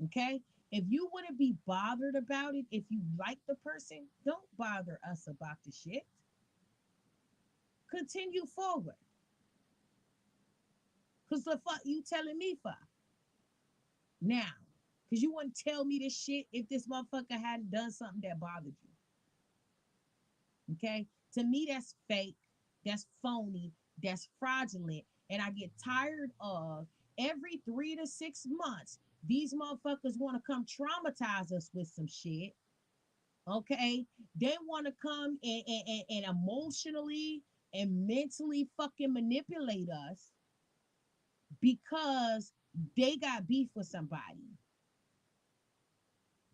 Okay. If you wouldn't be bothered about it, if you like the person, don't bother us about the shit. Continue forward. Cause the fuck you telling me for now? Cause you wouldn't tell me this shit if this motherfucker hadn't done something that bothered you. Okay. To me, that's fake. That's phony. That's fraudulent. And I get tired of every 3 to 6 months, these motherfuckers want to come traumatize us with some shit. Okay, they want to come and emotionally and mentally fucking manipulate us because they got beef with somebody.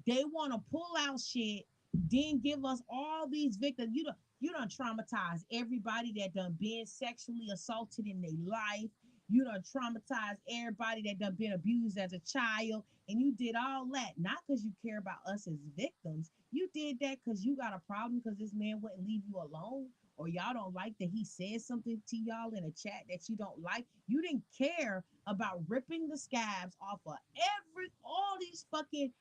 They want to pull out shit, then give us all these victims. You don't traumatize everybody that done been sexually assaulted in their life. You don't traumatize everybody that done been abused as a child. And you did all that, not because you care about us as victims. You did that because you got a problem because this man wouldn't leave you alone. Or y'all don't like that he said something to y'all in a chat that you don't like. You didn't care about ripping the scabs off of all these fucking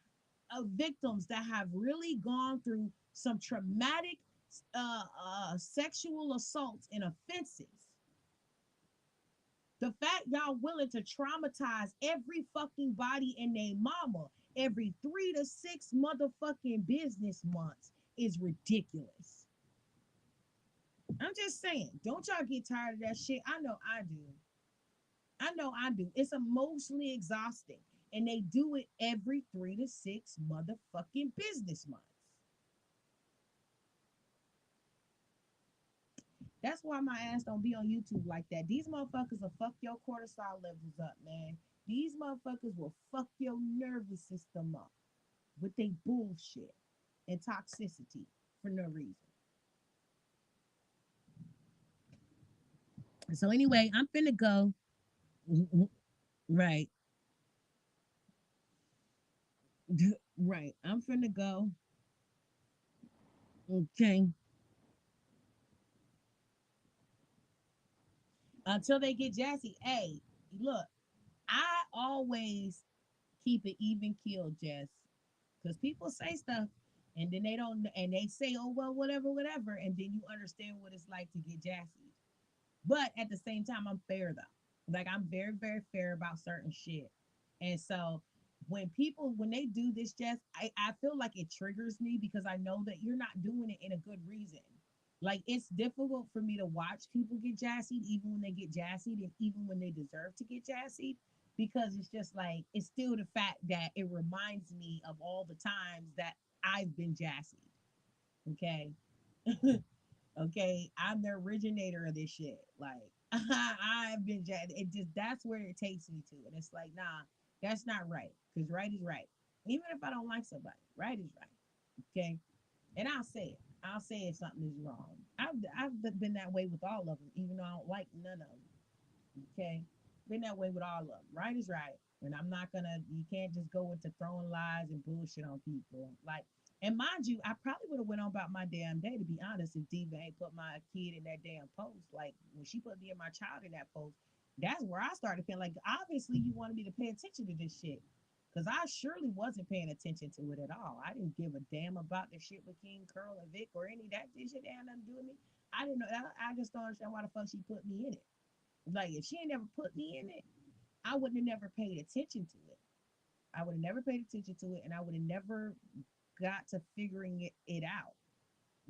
victims that have really gone through some traumatic sexual assaults and offenses. The fact y'all willing to traumatize every fucking body and their mama every 3 to 6 motherfucking business months is ridiculous. I'm just saying, don't y'all get tired of that shit? I know I do. I know I do. It's emotionally exhausting. And they do it every 3 to 6 motherfucking business months. That's why my ass don't be on YouTube like that. These motherfuckers will fuck your cortisol levels up, man. These motherfuckers will fuck your nervous system up with they bullshit and toxicity for no reason. So anyway, I'm finna go. Right, right. I'm finna go. Okay. Until they get Jassy. Hey, look, I always keep it even killed, Jess. Because people say stuff and then they don't, and they say, oh, well, whatever, whatever. And then you understand what it's like to get Jassy. But at the same time, I'm fair though. Like I'm very, very fair about certain shit. And so when they do this, Jess, I feel like it triggers me because I know that you're not doing it in a good reason. Like it's difficult for me to watch people get jassied, even when they get jassied and even when they deserve to get jassied, because it's just like it's still the fact that it reminds me of all the times that I've been jassied. Okay. Okay, I'm the originator of this shit. Like I've been it just that's where it takes me to. And it's like, nah, that's not right. Because right is right. Even if I don't like somebody, right is right. Okay. And I'll say it. I'll say if something is wrong. I've been that way with all of them, even though I don't like none of them. Okay. Been that way with all of them. Right is right. And I'm not gonna you can't just go into throwing lies and bullshit on people. Like and mind you, I probably would have went on about my damn day to be honest if Diva ain't put my kid in that damn post. Like when she put me and my child in that post, that's where I started feeling like obviously you wanted me to pay attention to this shit. Cause I surely wasn't paying attention to it at all. I didn't give a damn about the shit with King Curl and Vic or any of that shit that had nothing to do with me. I didn't know. I just don't understand why the fuck she put me in it. Like if she ain't never put me in it, I wouldn't have never paid attention to it. I would have never paid attention to it, and I would have never got to figuring it out.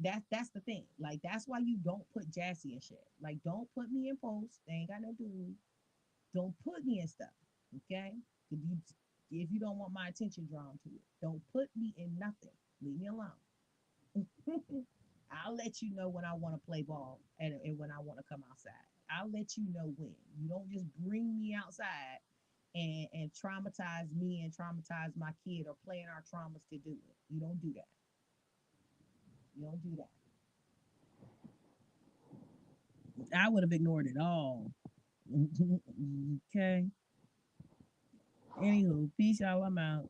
That's the thing. Like that's why you don't put Jassy and shit. Like don't put me in posts. They ain't got no do. Don't put me in stuff. Okay? If you don't want my attention drawn to it, don't put me in nothing. Leave me alone. I'll let you know when I want to play ball and when I want to come outside. I'll let you know when. You don't just bring me outside and traumatize me and traumatize my kid or playing our traumas to do it. You don't do that. You don't do that. I would have ignored it all. Okay. Anywho, peace, y'all. I'm out.